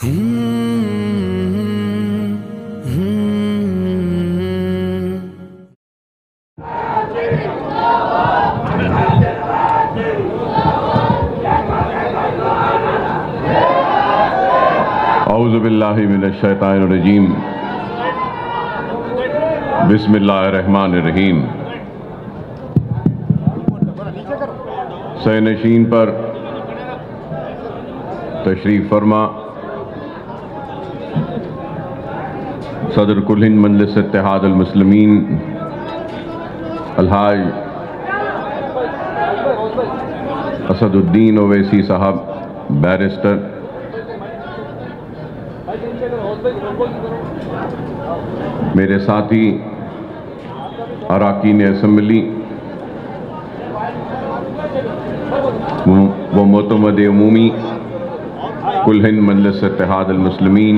औज़ुबिल्लाहि मिनश्शैतानिर्रजीम बिस्मिल्लाहिर्रहमानिर्रहीम। सैनशीन पर तशरीफ़ फरमा सदर कुल हिंद मजलिस इत्तेहाद अल मुस्लिमीन अलहाज असदुद्दीन ओवैसी साहब, बैरिस्टर, मेरे साथी अराकीन असम्बली व मोतमद उमूमी कुल हिंद मजलिस इत्तेहाद अल मुस्लिमीन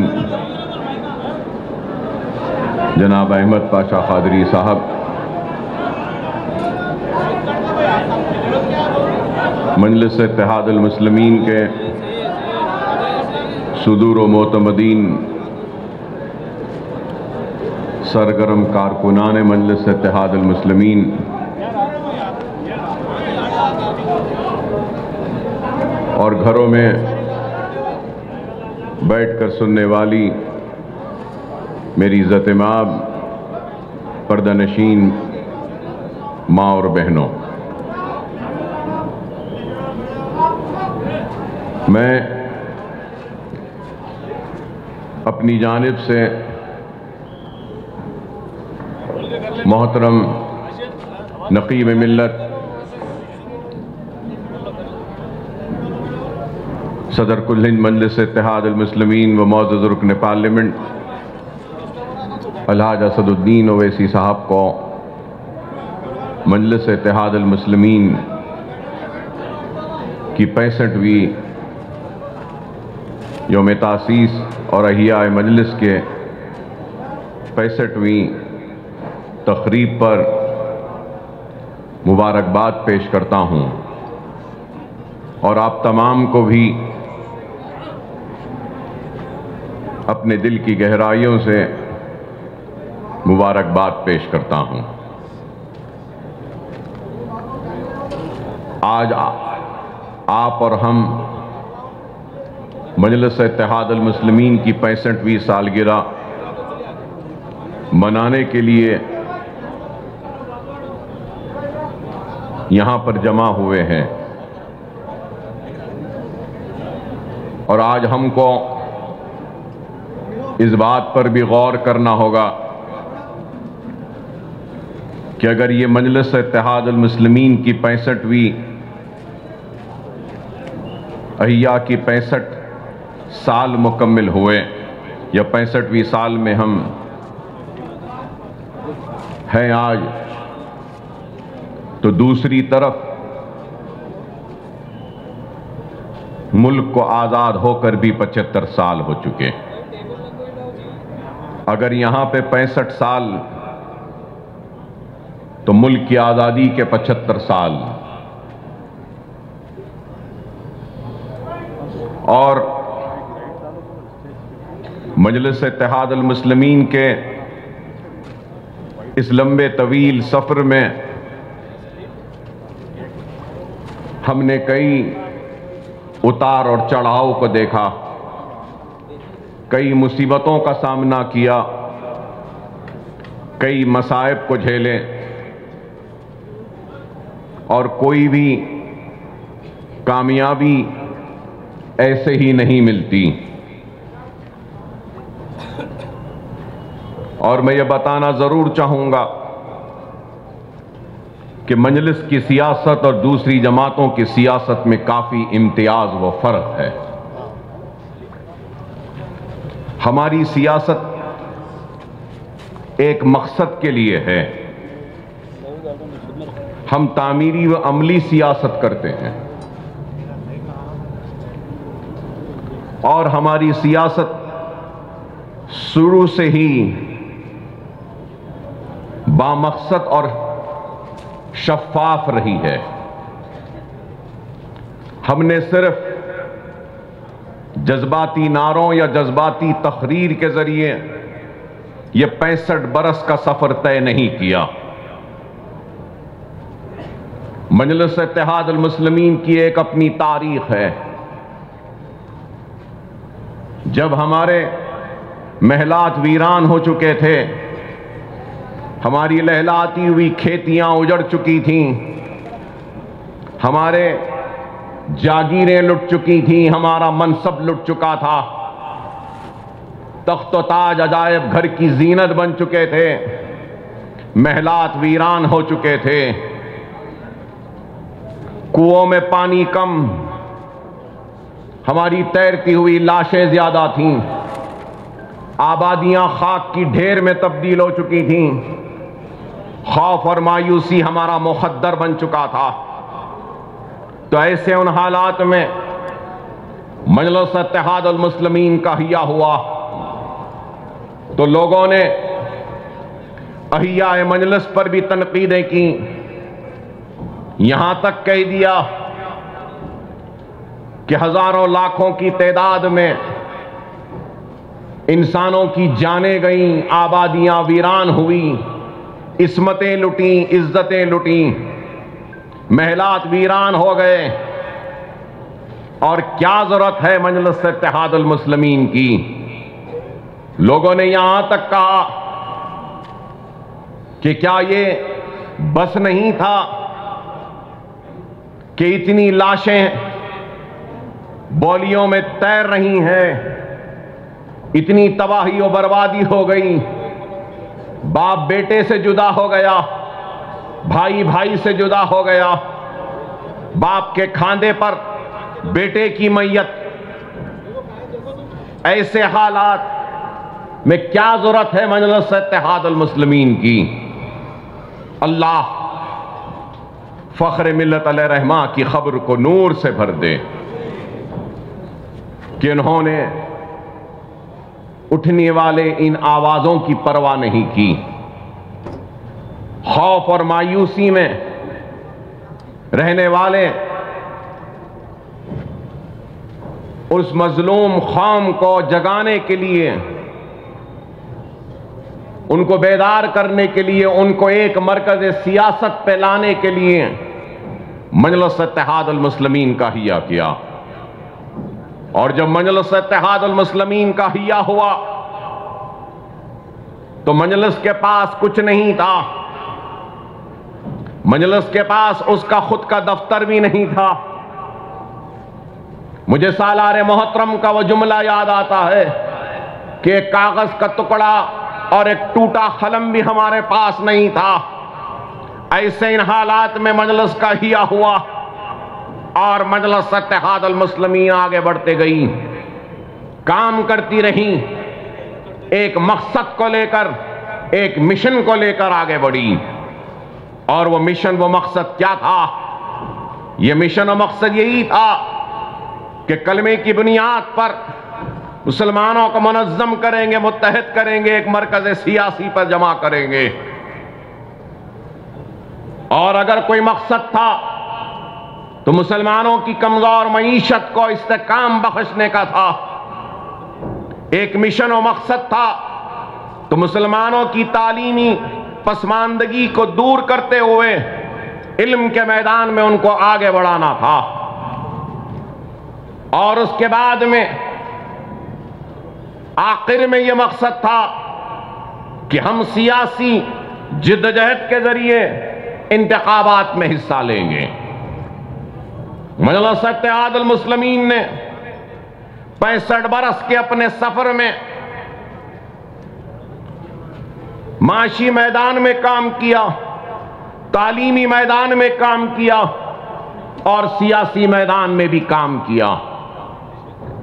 जनाब अहमद पाशा क़ादरी साहब, मजलिस इत्तेहाद अल मुस्लिमीन के सुदूर व मोतमदीन सरगर्म कारकुनान मजलिस इत्तेहाद अल मुस्लिमीन, और घरों में बैठकर सुनने वाली मेरी इज़्ज़त माब पर्दानशीन माँ और बहनों, मैं अपनी जानिब से मोहतरम नक़ीब मिल्लत सदर कुल हिंद मजलिस इत्तेहाद अल मुस्लिमीन व मुअज़्ज़ज़ रुकन पार्लियामेंट अलहाज असदुद्दीन ओवैसी साहब को मजलिस इत्तेहाद अल मुस्लिमीन की 65वीं यौम तासीस और अहिया मजलिस के 65वीं तक़रीब पर मुबारकबाद पेश करता हूँ और आप तमाम को भी अपने दिल की गहराइयों से मुबारकबाद पेश करता हूँ। आज आप और हम मजलिस इत्तेहाद अल मुस्लिमीन की 65वीं सालगिरह मनाने के लिए यहाँ पर जमा हुए हैं और आज हमको इस बात पर भी गौर करना होगा कि अगर ये मजलिस इत्तेहाद अल मुस्लिमीन की 65वीं अहिया की 65 साल मुकम्मिल हुए या 65वीं साल में हम हैं आज, तो दूसरी तरफ मुल्क को आज़ाद होकर भी 75 साल हो चुके। अगर यहाँ पे 65 साल तो मुल्क की आज़ादी के 75 साल, और मजलिस इत्तेहाद अल मुस्लिमीन के इस लंबे तवील सफ़र में हमने कई उतार और चढ़ाव को देखा, कई मुसीबतों का सामना किया, कई मसाइब को झेले, और कोई भी कामयाबी ऐसे ही नहीं मिलती। और मैं ये बताना ज़रूर चाहूँगा कि मजलिस की सियासत और दूसरी जमातों की सियासत में काफ़ी इम्तियाज़ व फ़र्क है। हमारी सियासत एक मकसद के लिए है, हम तामीरी व अमली सियासत करते हैं, और हमारी सियासत शुरू से ही बामकसद और शफ़ाफ रही है। हमने सिर्फ जज्बाती नारों या जज्बाती तकरीर के जरिए ये 65 बरस का सफर तय नहीं किया। मजलिस इत्तेहादुल मुस्लिमीन की एक अपनी तारीख है। जब हमारे महलात वीरान हो चुके थे, हमारी लहलाती हुई खेतियां उजड़ चुकी थीं, हमारे जागीरें लुट चुकी थीं, हमारा मनसब लुट चुका था, तख्त ताज अजायब घर की जीनत बन चुके थे, महलात वीरान हो चुके थे, कुओं में पानी कम, हमारी तैरती हुई लाशें ज्यादा थीं, आबादियां खाक की ढेर में तब्दील हो चुकी थीं, खौफ और मायूसी हमारा मुखद्दर बन चुका था। तो ऐसे उन हालात में मजलिस इत्तेहादुल मुस्लिमीन का हिया हुआ तो लोगों ने अहिया मजलिस पर भी तनकीदें की, यहां तक कह दिया कि हजारों लाखों की तादाद में इंसानों की जानें गईं, आबादियां वीरान हुई, इस्मतें लुटी, इज्जतें लुटी, महलात वीरान हो गए, और क्या जरूरत है मजलिस इत्तेहादुल मुस्लिमीन की। लोगों ने यहां तक कहा कि क्या ये बस नहीं था कि इतनी लाशें बौलियों में तैर रही हैं, इतनी तबाही और बर्बादी हो गई, बाप बेटे से जुदा हो गया, भाई भाई से जुदा हो गया, बाप के खांधे पर बेटे की मैयत। ऐसे हालात में क्या जरूरत है मजलिस इत्तेहादुल मुस्लिमीन की। अल्लाह फख्र मिल्लत अलैहि रहमा की खबर को नूर से भर दे कि उन्होंने उठने वाले इन आवाजों की परवाह नहीं की। खौफ और मायूसी में रहने वाले उस मजलूम कौम को जगाने के लिए, उनको बेदार करने के लिए, उनको एक मरकज सियासत पे लाने के लिए मजलिस इत्तेहादुल मुस्लिमीन का हिया किया। और जब मजलिस इत्तेहादुल मुस्लिमीन का हिया हुआ तो मजलिस के पास कुछ नहीं था, मजलिस के पास उसका खुद का दफ्तर भी नहीं था। मुझे सालारे मोहतरम का वो जुमला याद आता है कि एक कागज का टुकड़ा और एक टूटा कलम भी हमारे पास नहीं था। ऐसे इन हालात में मजलिस का हिया हुआ और मजलिस इत्तेहादुल मुस्लिमीन आगे बढ़ते गई, काम करती रही, एक मकसद को लेकर, एक मिशन को लेकर आगे बढ़ी। और वो मिशन, वो मकसद क्या था? ये मिशन और मकसद यही था कि कलमे की बुनियाद पर मुसलमानों को मुनज़्ज़म करेंगे, मुत्तहिद करेंगे, एक मरकज़ सियासी पर जमा करेंगे। और अगर कोई मकसद था तो मुसलमानों की कमजोर मईशत को इस्तेकाम बख्शने का था। एक मिशन और मकसद था तो मुसलमानों की तालीमी पसमानदगी को दूर करते हुए इल्म के मैदान में उनको आगे बढ़ाना था। और उसके बाद में आखिर में यह मकसद था कि हम सियासी जिद्दजहद के जरिए इंतखाबात में हिस्सा लेंगे। मजलिस इत्तेहादुल मुस्लिमीन ने 65 बरस के अपने सफर में माशी मैदान में काम किया, तालीमी मैदान में काम किया और सियासी मैदान में भी काम किया।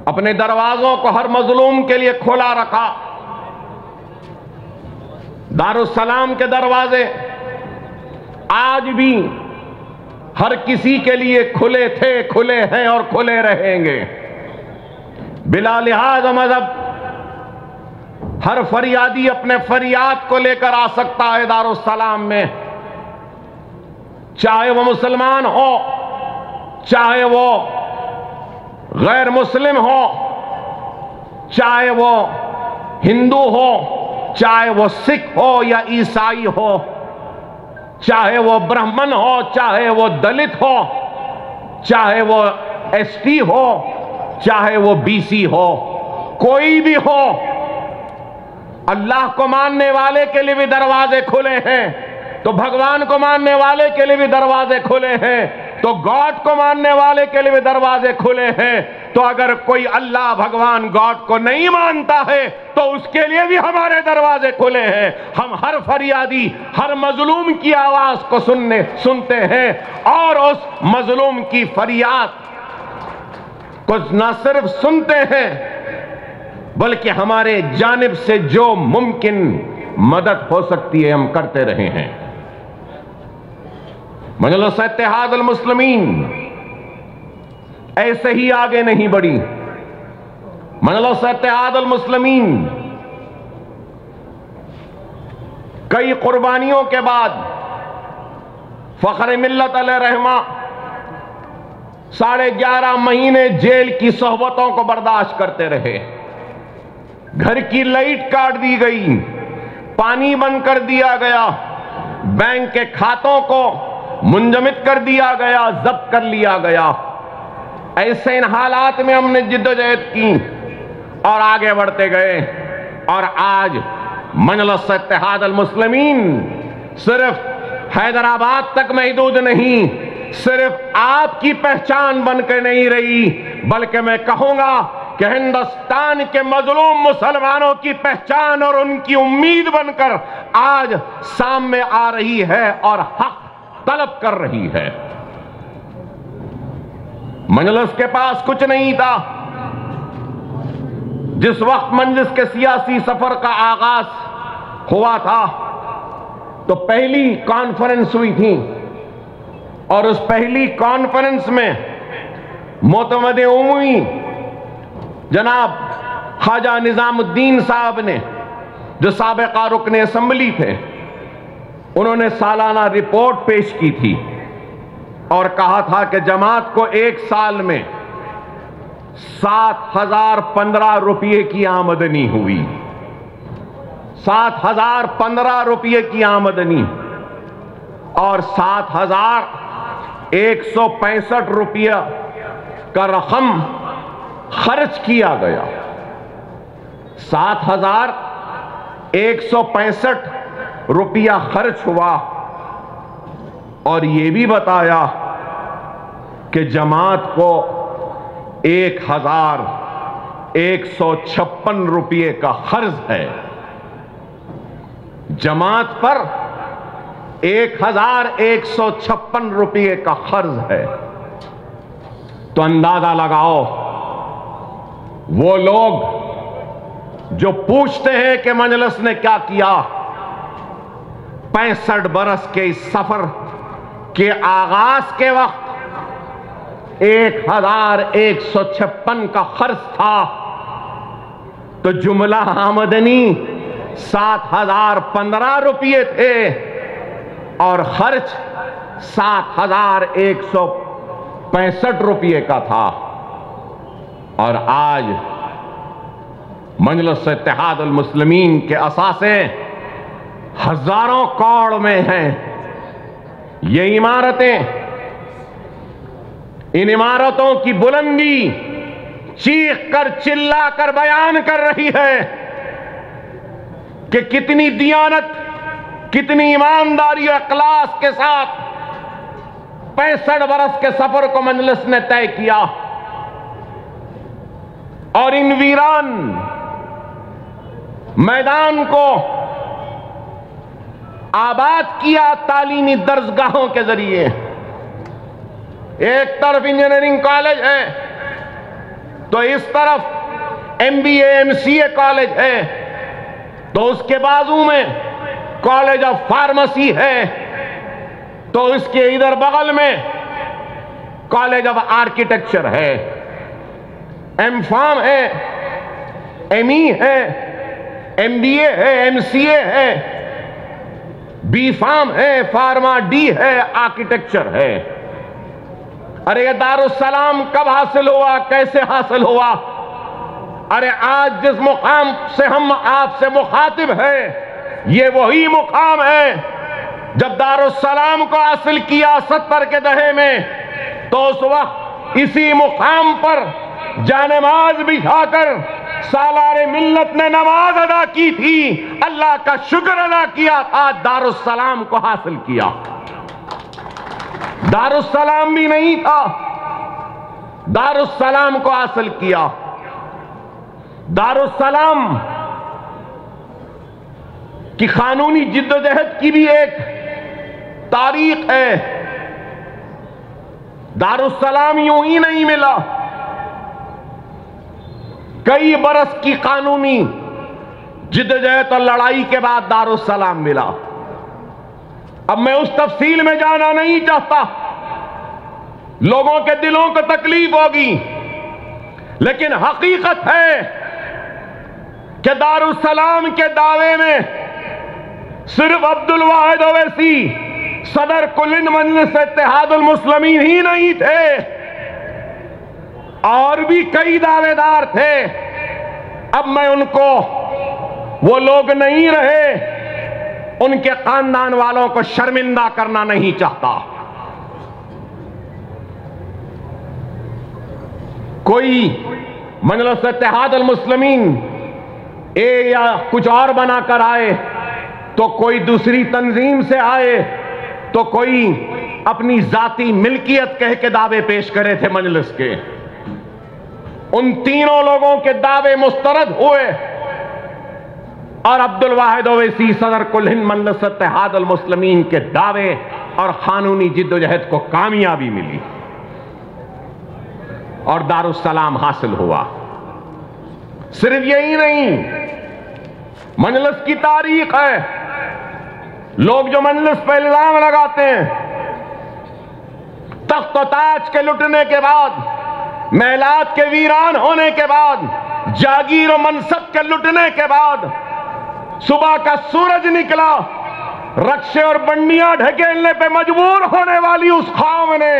अपने दरवाजों को हर मजलूम के लिए खोला रखा। दारुस्सलाम के दरवाजे आज भी हर किसी के लिए खुले थे, खुले हैं और खुले रहेंगे। बिला लिहाज मजहब हर फरियादी अपने फरियाद को लेकर आ सकता है दारुस्सलाम में, चाहे वो मुसलमान हो, चाहे वो गैर मुस्लिम हो, चाहे वो हिंदू हो, चाहे वो सिख हो या ईसाई हो, चाहे वो ब्राह्मण हो, चाहे वो दलित हो, चाहे वो एसटी हो, चाहे वो बीसी हो, कोई भी हो, अल्लाह को मानने वाले के लिए भी दरवाजे खुले हैं, तो भगवान को मानने वाले के लिए भी दरवाजे खुले हैं, तो गॉड को मानने वाले के लिए भी दरवाजे खुले हैं। तो अगर कोई अल्लाह भगवान गॉड को नहीं मानता है तो उसके लिए भी हमारे दरवाजे खुले हैं। हम हर फरियादी, हर मजलूम की आवाज को सुनते हैं और उस मजलूम की फरियाद को न सिर्फ सुनते हैं बल्कि हमारे जानिब से जो मुमकिन मदद हो सकती है हम करते रहे हैं। मजलिस इत्तेहाद अल मुस्लिमीन ऐसे ही आगे नहीं बढ़ी। मजलिस इत्तेहाद अल मुस्लिमीन कई कुर्बानियों के बाद फखर मिल्लत अलैहिर्रहमा 11.5 महीने जेल की सोहबतों को बर्दाश्त करते रहे। घर की लाइट काट दी गई, पानी बंद कर दिया गया, बैंक के खातों को मुंजमद कर दिया गया, जब्त कर लिया गया। ऐसे इन हालात में हमने जिद्दोजहद की और आगे बढ़ते गए और आज मजलिस इत्तेहाद अल मुस्लिमीन सिर्फ हैदराबाद तक महदूद नहीं, सिर्फ आपकी पहचान बनकर नहीं रही, बल्कि मैं कहूंगा कि हिंदुस्तान के मजलूम मुसलमानों की पहचान और उनकी उम्मीद बनकर आज सामने आ रही है और हक तलब कर रही है। मजलिस के पास कुछ नहीं था। जिस वक्त मजलिस के सियासी सफर का आगाज हुआ था तो पहली कॉन्फ्रेंस हुई थी और उस पहली कॉन्फ्रेंस में मोतमद उमवी जनाब ख्वाजा निजामुद्दीन साहब ने, जो साबिका रुकने असेंबली थे, उन्होंने सालाना रिपोर्ट पेश की थी और कहा था कि जमात को एक साल में 7,015 रुपये की आमदनी हुई। 7,015 रुपये की आमदनी और 7,165 रुपया का रकम खर्च किया गया। 7,165 रुपया खर्च हुआ और यह भी बताया कि जमात को 1,156 रुपये का खर्च है। जमात पर 1,156 रुपये का खर्च है। तो अंदाजा लगाओ, वो लोग जो पूछते हैं कि मजलिस ने क्या किया, 65 बरस के इस सफर के आगाज के वक्त 1,156 का खर्च था, तो जुमला आमदनी 7,015 रुपये थे और खर्च 7,165 रुपये का था। और आज मजलिस इत्तेहाद अल मुस्लिमीन के असासे हजारों करोड़ में हैं। ये इमारतें, इन इमारतों की बुलंदी चीख कर चिल्ला कर बयान कर रही है कि कितनी दियानत, कितनी ईमानदारी और इखलास के साथ 65 बरस के सफर को मजलिस ने तय किया और इन वीरान मैदान को आबाद किया तालीमी दर्जगाहों के जरिए। एक तरफ इंजीनियरिंग कॉलेज है तो इस तरफ MBA MCA कॉलेज है, तो उसके बाजू में कॉलेज ऑफ फार्मेसी है, तो इसके इधर बगल में कॉलेज ऑफ आर्किटेक्चर है, M.Pharm है, ME है, MBA है, MCA है, B.Pharm है, फार्मा D है, आर्किटेक्चर है। अरे ये दारुस्सलाम कब हासिल हुआ, कैसे हासिल हुआ? अरे आज जिस मुकाम से हम आपसे मुखातिब हैं, ये वही मुकाम है जब दारुस्सलाम को हासिल किया 70 के दहे में, तो उस वक्त इसी मुकाम पर जानमाज बिछाकर सालारे मिल्लत ने नमाज अदा की थी, अल्लाह का शुक्र अदा किया, आज दारुस्सलाम को हासिल किया। दारुस्सलाम भी नहीं था, दारुस्सलाम को हासिल किया। दारुस्सलाम की कानूनी जिद्दोजहद की भी एक तारीख है। दारुस्सलाम यूं ही नहीं मिला, कई बरस की कानूनी जिद्दोजहद और लड़ाई के बाद दारुस्सलाम मिला। अब मैं उस तफसील में जाना नहीं चाहता, लोगों के दिलों को तकलीफ होगी, लेकिन हकीकत है कि दारुस्सलाम के दावे में सिर्फ अब्दुल वाहिद ओवैसी सदर कुल हिंद मजलिस इत्तेहादुल मुस्लिमीन ही नहीं थे, और भी कई दावेदार थे। अब मैं उनको, वो लोग नहीं रहे, उनके खानदान वालों को शर्मिंदा करना नहीं चाहता। कोई मजलिस इत्तेहादुल मुस्लिमीन ए या कुछ और बनाकर आए, तो कोई दूसरी तंजीम से आए, तो कोई अपनी जाती मिल्कियत कह के दावे पेश करे थे मजलिस के। उन तीनों लोगों के दावे मुस्तरद हुए और अब्दुल वाहिद ओवैसी सदर कुल हिंद मजलिस इत्तेहादुल मुस्लिमीन के दावे और कानूनी जिद्दोजहद को कामयाबी मिली और दारुस्सलाम हासिल हुआ। सिर्फ यही नहीं, मजलिस की तारीख है। लोग जो मजलिस पर इल्जाम लगाते हैं, तख्त व ताज के लुटने के बाद, महलात के वीरान होने के बाद, जागीर और मनसब के लुटने के बाद, सुबह का सूरज निकला, रक्शे और बंडियां ढकेलने पे मजबूर होने वाली उस कौम ने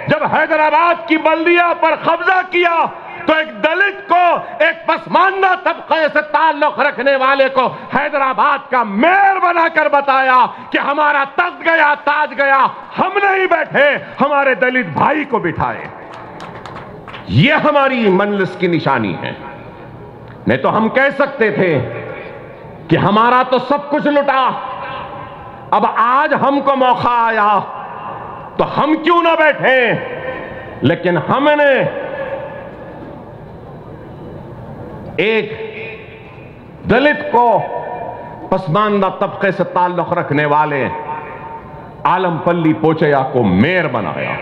जब हैदराबाद की बल्दिया पर कब्जा किया, तो एक दलित को, एक पसमानदा तबके से ताल्लुक रखने वाले को हैदराबाद का मेयर बनाकर बताया कि हमारा तख्त गया, ताज गया, हम नहीं बैठे, हमारे दलित भाई को बिठाए। यह हमारी मजलिस की निशानी है। नहीं तो हम कह सकते थे कि हमारा तो सब कुछ लुटा, अब आज हमको मौका आया तो हम क्यों ना बैठे। लेकिन हमने एक दलित को, पसमानदा तबके से ताल्लुक रखने वाले आलमपल्ली पोचैया को मेयर बनाया।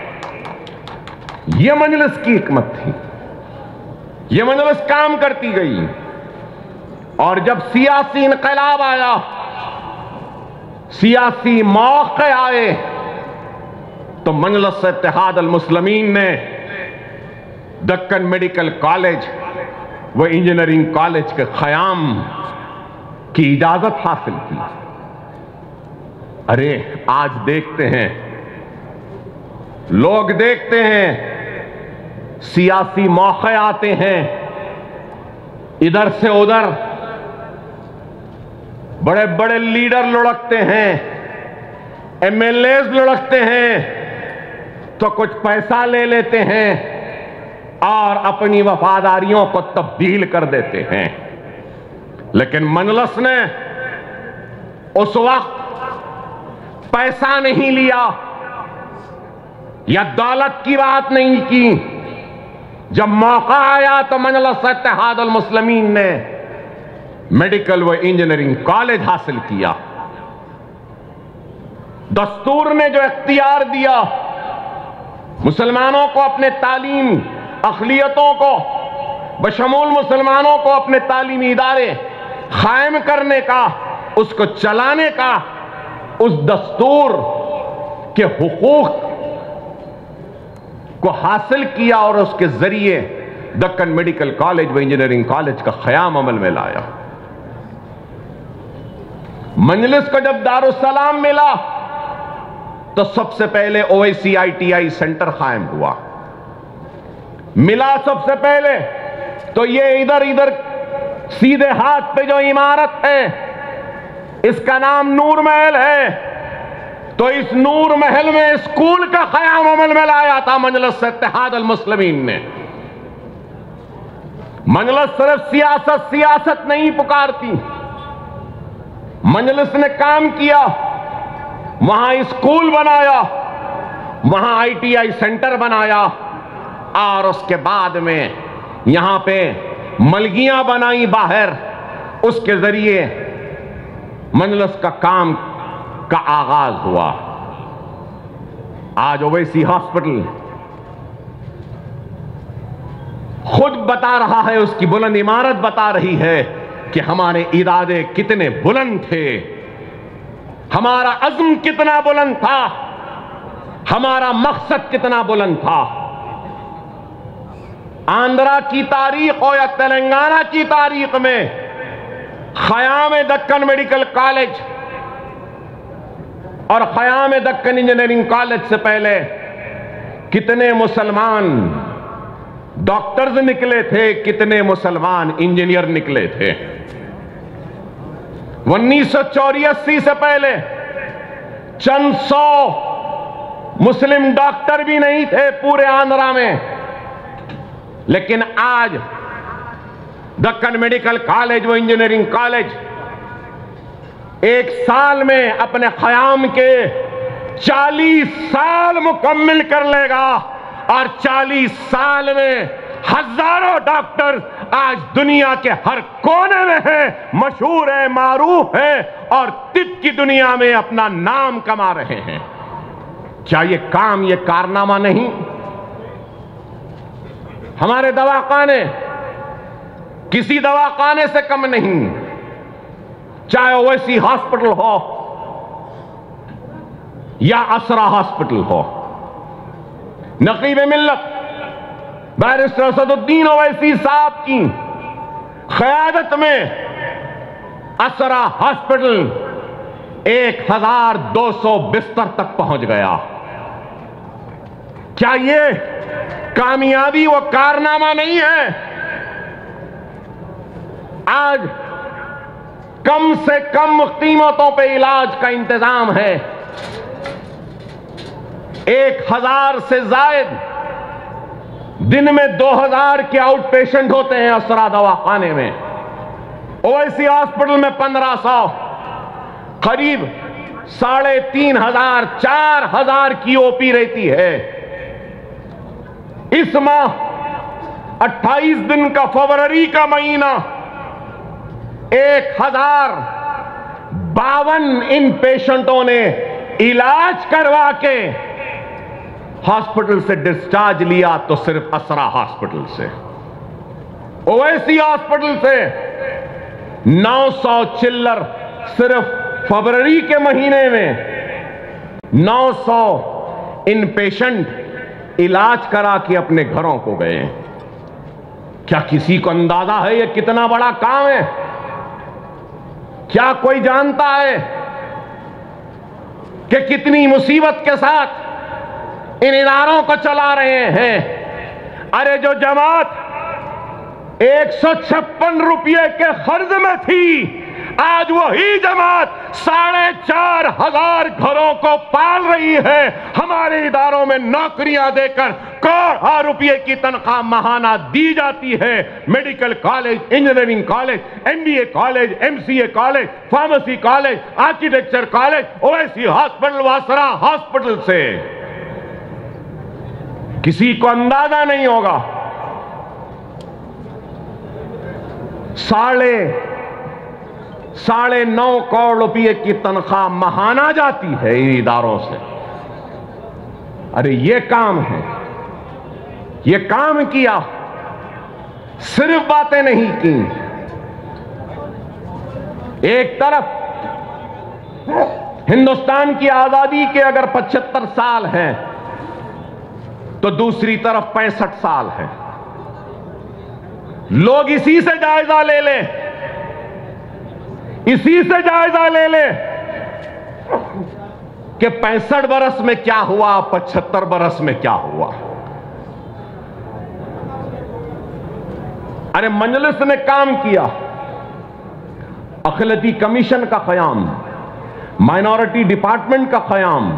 यह मजलिस की हिकमत थी, यह मजलिस काम करती गई। और जब सियासी इनकलाब आया, सियासी मौके आए, तो मजलिस इत्तेहादुल मुस्लिमीन ने दक्कन मेडिकल कॉलेज व इंजीनियरिंग कॉलेज के क़याम की इजाजत हासिल की। अरे आज देखते हैं, लोग देखते हैं, सियासी मौके आते हैं, इधर से उधर बड़े बड़े लीडर लुढ़कते हैं, एमएलएज लुढ़कते हैं, तो कुछ पैसा ले लेते हैं और अपनी वफादारियों को तब्दील कर देते हैं। लेकिन मजलिस ने उस वक्त पैसा नहीं लिया या दौलत की बात नहीं की। जब मौका आया तो मजलिस इत्तेहादुल मुस्लिमीन ने मेडिकल व इंजीनियरिंग कॉलेज हासिल किया। दस्तूर ने जो इख्तियार दिया मुसलमानों को अपने तालीम अक़लियतों को बशमूल मुसलमानों को अपने तालीमी इदारे कायम करने का, उसको चलाने का, उस दस्तूर के हुकूक को हासिल किया और उसके जरिए दक्कन मेडिकल कॉलेज व इंजीनियरिंग कॉलेज का क़याम अमल में लाया। मजलिस को जब दारुस्सलाम मिला तो सबसे पहले ओवैसी ITI सेंटर कायम हुआ। मिला सबसे पहले तो ये इधर इधर सीधे हाथ पे जो इमारत है इसका नाम नूर महल है। तो इस नूर महल में स्कूल का क़याम अमल में लाया था मजलिस इत्तेहाद अल मुस्लिमीन ने। मजलिस सिर्फ सियासत नहीं पुकारती, मजलिस ने काम किया, वहां स्कूल बनाया, वहां ITI सेंटर बनाया और उसके बाद में यहां पे मलगियां बनाई बाहर। उसके जरिए मजलिस का काम का आगाज हुआ। आज ओवैसी हॉस्पिटल खुद बता रहा है, उसकी बुलंद इमारत बता रही है कि हमारे इरादे कितने बुलंद थे, हमारा अज़्म कितना बुलंद था, हमारा मकसद कितना बुलंद था। आंध्रा की तारीख हो या तेलंगाना की तारीख में ख़याम दक्कन मेडिकल कॉलेज और ख़याम दक्कन इंजीनियरिंग कॉलेज से पहले कितने मुसलमान डॉक्टर्स निकले थे, कितने मुसलमान इंजीनियर निकले थे। 1984 से पहले चंद 100 मुस्लिम डॉक्टर भी नहीं थे पूरे आंध्रा में, लेकिन आज दक्कन मेडिकल कॉलेज व इंजीनियरिंग कॉलेज एक साल में अपने क़याम के 40 साल मुकम्मिल कर लेगा और 40 साल में हजारों डॉक्टर आज दुनिया के हर कोने में हैं, मशहूर है, मारूफ है और तिब की दुनिया में अपना नाम कमा रहे हैं। क्या ये काम, ये कारनामा नहीं? हमारे दवाखाने किसी दवाखाने से कम नहीं, चाहे ओवैसी हॉस्पिटल हो या असरा हॉस्पिटल हो। नकीब-ए-मिल्लत बैरिस्टर असदुद्दीन ओवैसी साहब की क़यादत में असरा हॉस्पिटल 1200 बिस्तर तक पहुंच गया। क्या ये कामयाबी व कारनामा नहीं है? आज कम से कम कीमतों पे इलाज का इंतजाम है। 1000 से जायद दिन में 2000 के आउट पेशेंट होते हैं असरा दवाखाने में। ओवैसी हॉस्पिटल में 1500, करीब 3500 4000 की ओपी रहती है। इस माह 28 दिन का फरवरी का महीना 1052 इन पेशेंटों ने इलाज करवा के हॉस्पिटल से डिस्चार्ज लिया, तो सिर्फ असरा हॉस्पिटल से। ओवैसी हॉस्पिटल से 900 चिल्लर सिर्फ फरवरी के महीने में 900 इन पेशेंट इलाज करा के अपने घरों को गए। क्या किसी को अंदाजा है ये कितना बड़ा काम है? क्या कोई जानता है कि कितनी मुसीबत के साथ इन इदारों को चला रहे हैं? अरे जो जमात 156 रुपये के कर्ज में थी, आज वही जमात 4500 घरों को पाल रही है। हमारे इदारों में नौकरियां देकर करोड़ों रुपये की तनख्वाह माहाना दी जाती है। Medical college, engineering college, MBA college, MCA college, pharmacy college, architecture college, Owaisi hospital, Wasra hospital से किसी को अंदाजा नहीं होगा। 9.5 करोड़ रुपए की तनख्वाह महाना जाती है इन इदारों से। अरे ये काम है, ये काम किया, सिर्फ बातें नहीं की। एक तरफ हिंदुस्तान की आजादी के अगर 75 साल हैं, तो दूसरी तरफ 65 साल है। लोग इसी से जायजा ले ले, इसी से जायजा ले ले कि 65 बरस में क्या हुआ, 75 बरस में क्या हुआ। अरे मजलिस ने काम किया, अखिलती कमीशन का क़याम, माइनॉरिटी डिपार्टमेंट का क़याम,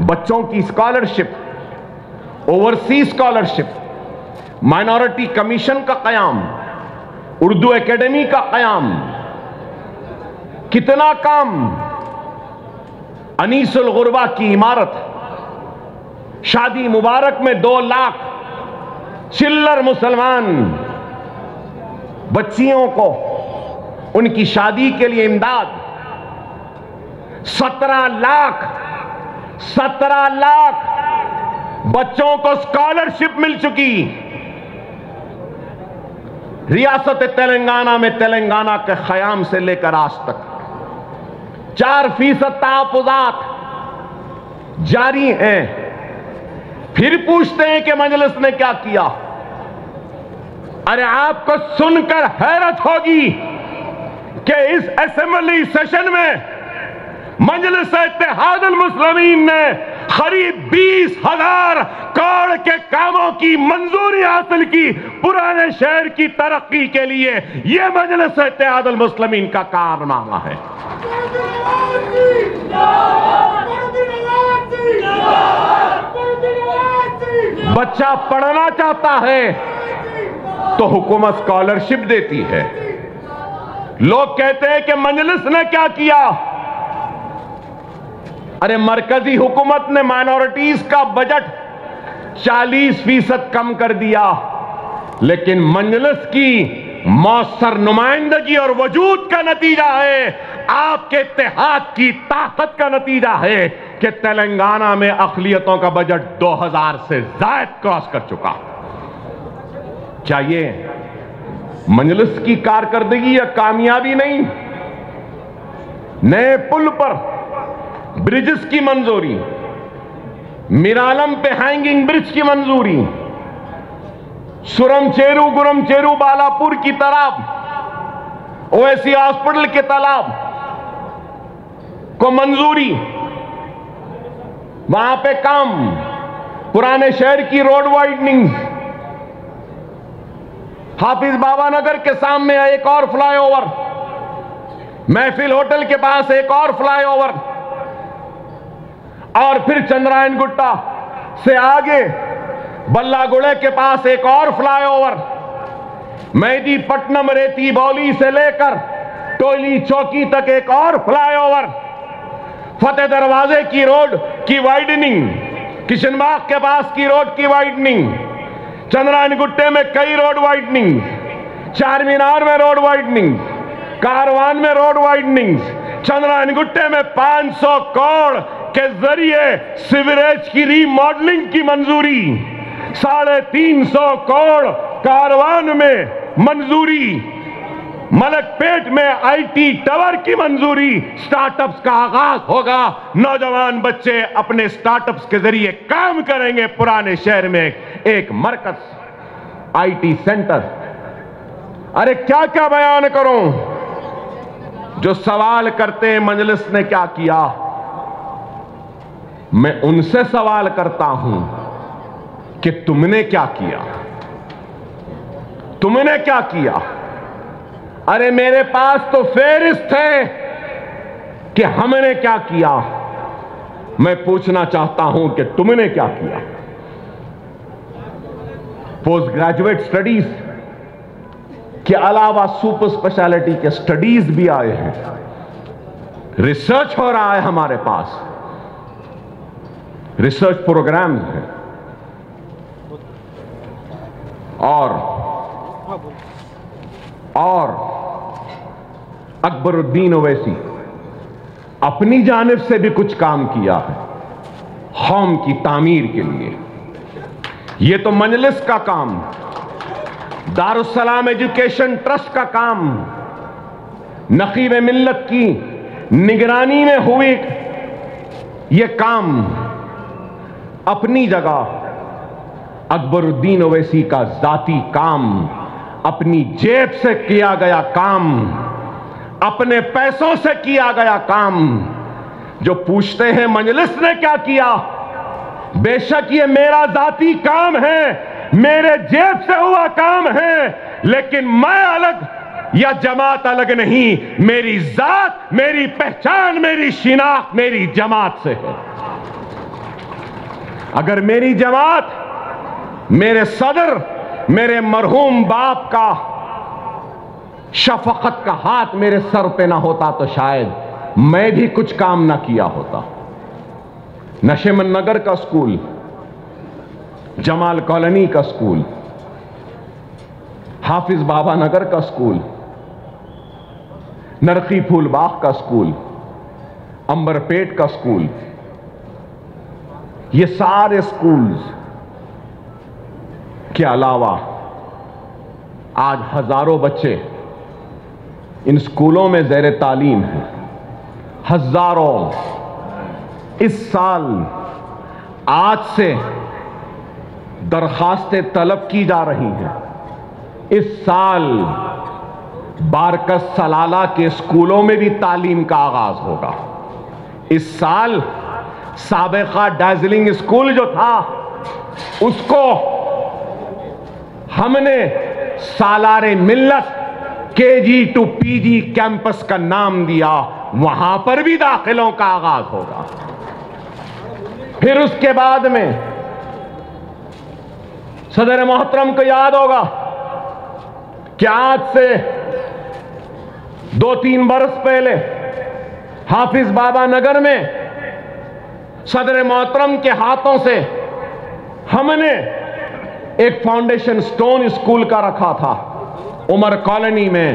बच्चों की scholarship, overseas scholarship, minority commission का क़याम, उर्दू एकेडमी का क़याम, कितना काम। अनीसुल गुरबा की इमारत, शादी मुबारक में 2 लाख चिल्लर मुसलमान बच्चियों को उनकी शादी के लिए इमदाद, 17 लाख बच्चों को स्कॉलरशिप मिल चुकी। रियासत तेलंगाना में तेलंगाना के क़याम से लेकर आज तक 4% तहफ़्फ़ुज़ात जारी हैं। फिर पूछते हैं कि मजलिस ने क्या किया। अरे आपको सुनकर हैरत होगी कि इस असेंबली सेशन में मजलिस इत्तेहादुल मुस्लिमीन ने करीब 20,000 करोड़ के कामों की मंजूरी हासिल की पुराने शहर की तरक्की के लिए। यह मजलिस इत्तेहादुल मुस्लिमीन का कारनामा है। बच्चा पढ़ना चाहता है तो हुकूमत स्कॉलरशिप देती है। लोग कहते हैं कि मजलिस ने क्या किया। अरे मरकजी हुकूमत ने माइनॉरिटीज का बजट 40% कम कर दिया, लेकिन मजलिस की मौसर नुमाइंदगी और वजूद का नतीजा है, आपके इत्तेहाद की ताकत का नतीजा है कि तेलंगाना में अक़लियतों का बजट 2000 से ज़ायद क्रॉस कर चुका। क्या ये मजलिस की कारकर्दगी या कामयाबी नहीं? नए पुल पर ब्रिजेस की मंजूरी, मिरालम पे हैंगिंग ब्रिज की मंजूरी, सुरमचेरू गुरमचेरू बालापुर की तालाब, ओवैसी हॉस्पिटल के तालाब को मंजूरी, वहां पे काम, पुराने शहर की रोड वाइडनिंग, हाफिज बाबा नगर के सामने एक और फ्लाईओवर, महफिल होटल के पास एक और फ्लाईओवर, और फिर चंद्रायन गुट्टा से आगे बल्लागुड़े के पास एक और फ्लाईओवर, मेहदीपट्टनम रेती बौली से लेकर टोली चौकी तक एक और फ्लाईओवर, फतेह दरवाजे की रोड की वाइडनिंग, किशनबाग के पास की रोड की वाइडनिंग, चंद्रायन गुट्टे में कई रोड वाइडनिंग, चारमीनार में रोड वाइडनिंग, कारवान में रोड वाइडनिंग, चंद्रायन गुट्टे में 500 करोड़ के जरिए सीवरेज की रीमॉडलिंग की मंजूरी, 350 करोड़ कारवान में मंजूरी, मलकपेट में आईटी टावर की मंजूरी। स्टार्टअप्स का आगाज होगा, नौजवान बच्चे अपने स्टार्टअप्स के जरिए काम करेंगे। पुराने शहर में एक मरकज, आईटी सेंटर। अरे क्या क्या बयान करूं। जो सवाल करते हैं मजलिस ने क्या किया, मैं उनसे सवाल करता हूं कि तुमने क्या किया, तुमने क्या किया। अरे मेरे पास तो फेहरिस्त है कि हमने क्या किया। मैं पूछना चाहता हूं कि तुमने क्या किया। पोस्ट ग्रेजुएट स्टडीज के अलावा सुपर स्पेशलिटी के स्टडीज भी आए हैं, रिसर्च हो रहा है हमारे पास, रिसर्च प्रोग्राम्स हैं। और अकबरुद्दीन ओवैसी अपनी जानिब से भी कुछ काम किया है कौम की तामीर के लिए। यह तो मजलिस का काम, दारुस्सलाम एजुकेशन ट्रस्ट का काम, नकीब मिल्लत की निगरानी में हुई यह काम अपनी जगह। अकबरुद्दीन ओवैसी का जाती काम, अपनी जेब से किया गया काम, अपने पैसों से किया गया काम। जो पूछते हैं मजलिस ने क्या किया, बेशक ये मेरा जाती काम है, मेरे जेब से हुआ काम है, लेकिन मैं अलग या जमात अलग नहीं, मेरी जात, मेरी पहचान, मेरी शिनाख्त मेरी जमात से है। अगर मेरी जमात, मेरे सदर, मेरे मरहूम बाप का शफकत का हाथ मेरे सर पे ना होता तो शायद मैं भी कुछ काम ना किया होता। नशेमन नगर का स्कूल, जमाल कॉलोनी का स्कूल, हाफिज बाबा नगर का स्कूल, नरकी फूल बाग का स्कूल, अंबरपेट का स्कूल, ये सारे स्कूल्स के अलावा आज हजारों बच्चे इन स्कूलों में ज़ेर तालीम हैं। हजारों इस साल आज से दरखास्तें तलब की जा रही हैं। इस साल बारकस सलाला के स्कूलों में भी तालीम का आगाज होगा। इस साल साबिका दार्जिलिंग स्कूल जो था उसको हमने सालारे Millat KG to PG campus का नाम दिया। वहां पर भी दाखिलों का आगाज होगा। फिर उसके बाद में सदर मोहतरम को याद होगा कि आज से 2-3 बरस पहले हाफिज बाबा नगर में सदर मोहतरम के हाथों से हमने एक फाउंडेशन स्टोन स्कूल का रखा था। उमर कॉलोनी में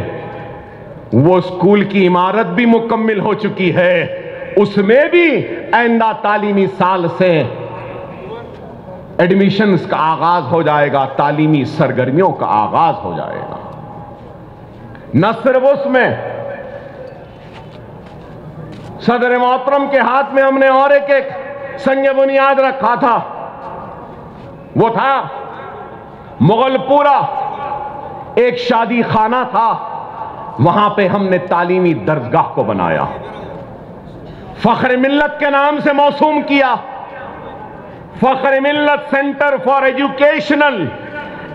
वो स्कूल की इमारत भी मुकम्मिल हो चुकी है। उसमें भी आइंदा तालीमी साल से एडमिशन्स का आगाज हो जाएगा, तालीमी सरगर्मियों का आगाज हो जाएगा। न सिर्फ उसमें सदर मोहतरम के हाथ में हमने और एक संग बुनियाद रखा था, वो था मुगलपुरा एक शादी खाना था। वहां पे हमने तालीमी दरगाह को बनाया, फख्र मिल्लत के नाम से मौसूम किया। Fakhr Millat centre for educational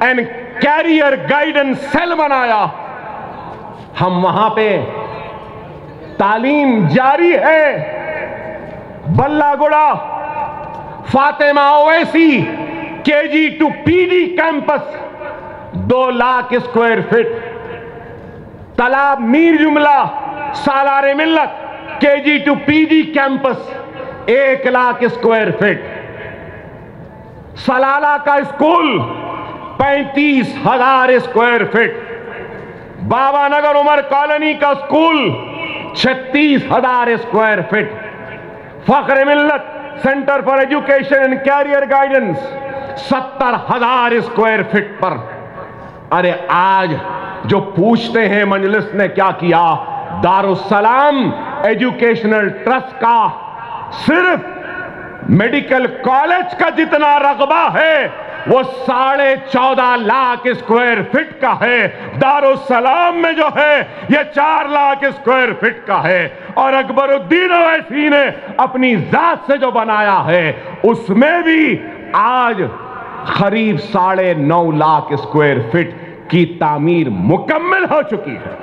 and career guidance cell बनाया। हम वहां पे तालीम जारी है। Ballaguda Fatima Owaisi KG to PD campus 2 lakh square feet. Talab Mir Jumla Salar-e Millat KG to PD campus 1 lakh square feet. Salala का school 35,000 square feet. Baba Nagar Umar colony का school 36,000 square feet. Fakhr Millat centre for education and career guidance 70,000 square feet पर। अरे आज जो पूछते हैं मजलिस ने क्या किया, दारुस्सलाम एजुकेशनल ट्रस्ट का सिर्फ मेडिकल कॉलेज का जितना रकबा है वो 14.5 लाख स्क्वायर फीट का है। दारुस्सलाम में जो है ये 4 लाख स्क्वायर फीट का है। और अकबरुद्दीन ओवैसी ने अपनी जात से जो बनाया है उसमें भी आज करीब 9.5 लाख स्क्वायर फीट की तामीर मुकम्मल हो चुकी है।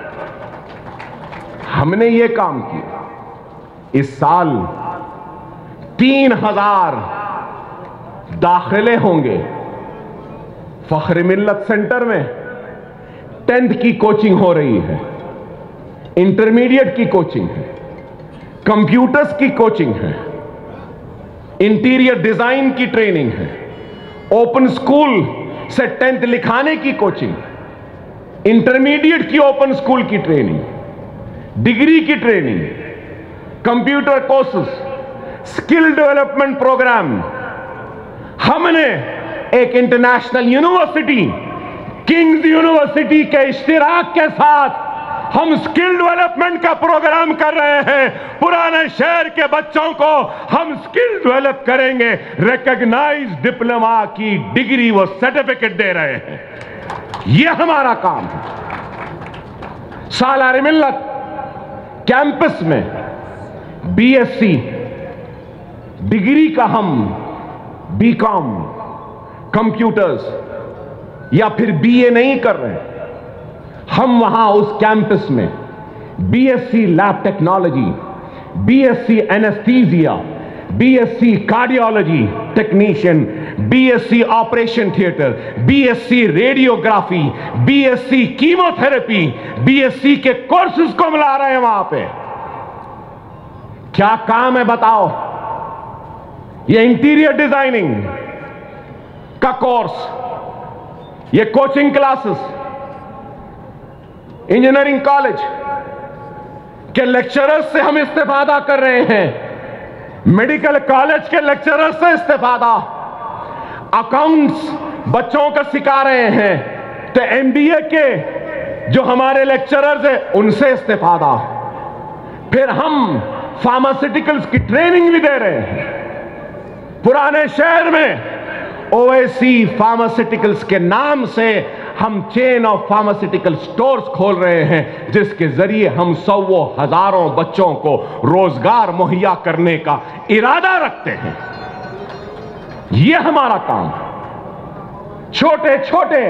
हमने ये काम किया। इस साल 3,000 दाखिले होंगे। फख्र मिल्लत सेंटर में 10th की कोचिंग हो रही है, इंटरमीडिएट की कोचिंग है, कंप्यूटर्स की कोचिंग है, इंटीरियर डिजाइन की ट्रेनिंग है, ओपन स्कूल से 10th लिखाने की कोचिंग, इंटरमीडिएट की ओपन स्कूल की ट्रेनिंग, डिग्री की training, computer courses, skill development programme. हमने एक इंटरनेशनल यूनिवर्सिटी किंग्स यूनिवर्सिटी के इश्तिराक के साथ हम स्किल डेवलपमेंट का प्रोग्राम कर रहे हैं। पुराने शहर के बच्चों को हम स्किल डेवलप करेंगे, रिकॉग्नाइज डिप्लोमा की डिग्री वो सर्टिफिकेट दे रहे हैं। यह हमारा काम है। सालारे मिल्लत कैंपस में BSc डिग्री का हम BCom कंप्यूटर्स या फिर BA नहीं कर रहे हैं, हम वहां उस कैंपस में BSc lab technology, BSc anaesthesia, BSc cardiology technician, BSc operation theatre, BSc radiography, BSc chemotherapy, BSc के कोर्सेज को मिला रहे हैं वहां पे। क्या काम है बताओ? ये इंटीरियर डिजाइनिंग का कोर्स, ये कोचिंग क्लासेस, इंजीनियरिंग कॉलेज के लेक्चरर्स से हम इस्तेफादा कर रहे हैं, मेडिकल कॉलेज के लेक्चरर्स से इस्तेफादा, अकाउंट्स बच्चों को सिखा रहे हैं तो एमबीए के जो हमारे लेक्चरर्स हैं उनसे इस्तेफादा, फिर हम फार्मास्यूटिकल्स की ट्रेनिंग भी दे रहे हैं। पुराने शहर में ओएसी फार्मास्यूटिकल्स के नाम से हम चेन ऑफ फार्मास्यूटिकल स्टोर्स खोल रहे हैं, जिसके जरिए हम सौ हजारों बच्चों को रोजगार मुहैया करने का इरादा रखते हैं। यह हमारा काम। छोटे छोटे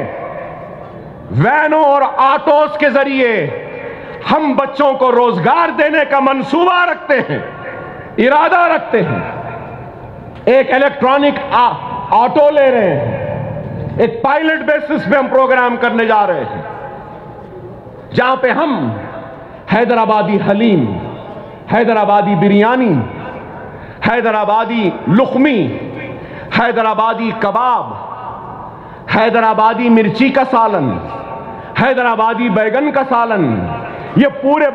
वैनों और ऑटोस के जरिए हम बच्चों को रोजगार देने का मंसूबा रखते हैं, इरादा रखते हैं। एक इलेक्ट्रॉनिक ऑटो ले रहे हैं, एक पायलट बेसिस पे हम प्रोग्राम करने जा रहे हैं, जहां पे हम हैदराबादी हलीम, हैदराबादी बिरयानी, हैदराबादी लुकमी, हैदराबादी कबाब, हैदराबादी मिर्ची का सालन, हैदराबादी बैगन का सालन, ये पूरे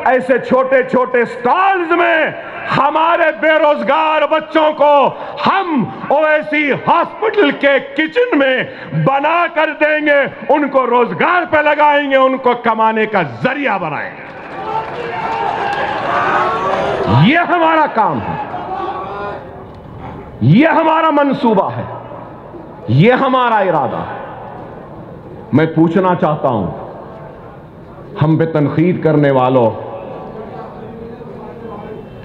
ऐसे छोटे छोटे स्टॉल्स में हमारे बेरोजगार बच्चों को हम ओएसी हॉस्पिटल के किचन में बना कर देंगे, उनको रोजगार पे लगाएंगे, उनको कमाने का जरिया बनाएंगे। यह हमारा काम है, यह हमारा मंसूबा है, यह हमारा इरादा है। मैं पूछना चाहता हूं हम पे तनकीद करने वालों,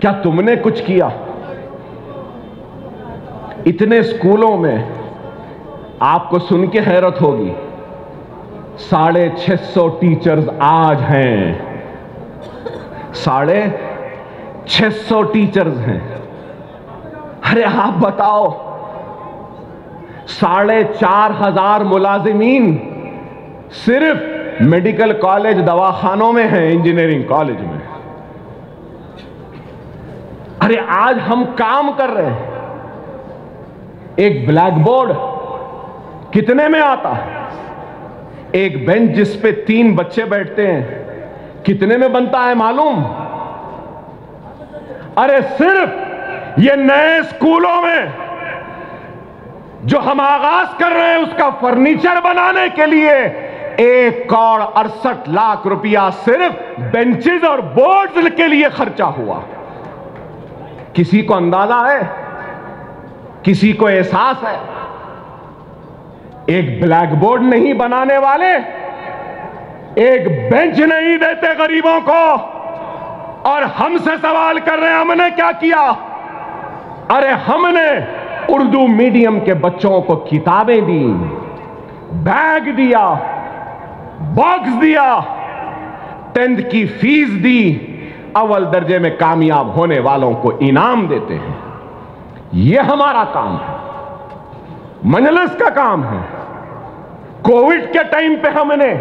क्या तुमने कुछ किया? इतने स्कूलों में आपको सुन के हैरत होगी, 650 टीचर्स आज हैं, 650 टीचर्स हैं। अरे आप बताओ, 4,500 मुलाजिमीन सिर्फ मेडिकल कॉलेज दवाखानों में हैं, इंजीनियरिंग कॉलेज में। अरे आज हम काम कर रहे हैं। एक ब्लैक बोर्ड कितने में आता है? एक बेंच जिस पे 3 बच्चे बैठते हैं कितने में बनता है मालूम? अरे सिर्फ ये नए स्कूलों में जो हम आगाज कर रहे हैं उसका फर्नीचर बनाने के लिए 1,68,00,000 रुपया सिर्फ बेंचेज और बोर्ड्स के लिए खर्चा हुआ। किसी को अंदाजा है? किसी को एहसास है? एक ब्लैक बोर्ड नहीं बनाने वाले, एक बेंच नहीं देते गरीबों को, और हमसे सवाल कर रहे हैं हमने क्या किया? अरे हमने उर्दू मीडियम के बच्चों को किताबें दी, बैग दिया, बॉक्स दिया, 10th की फीस दी, अव्वल दर्जे में कामयाब होने वालों को इनाम देते हैं। यह हमारा काम है, मजलिस का काम है। कोविड के टाइम पे हमने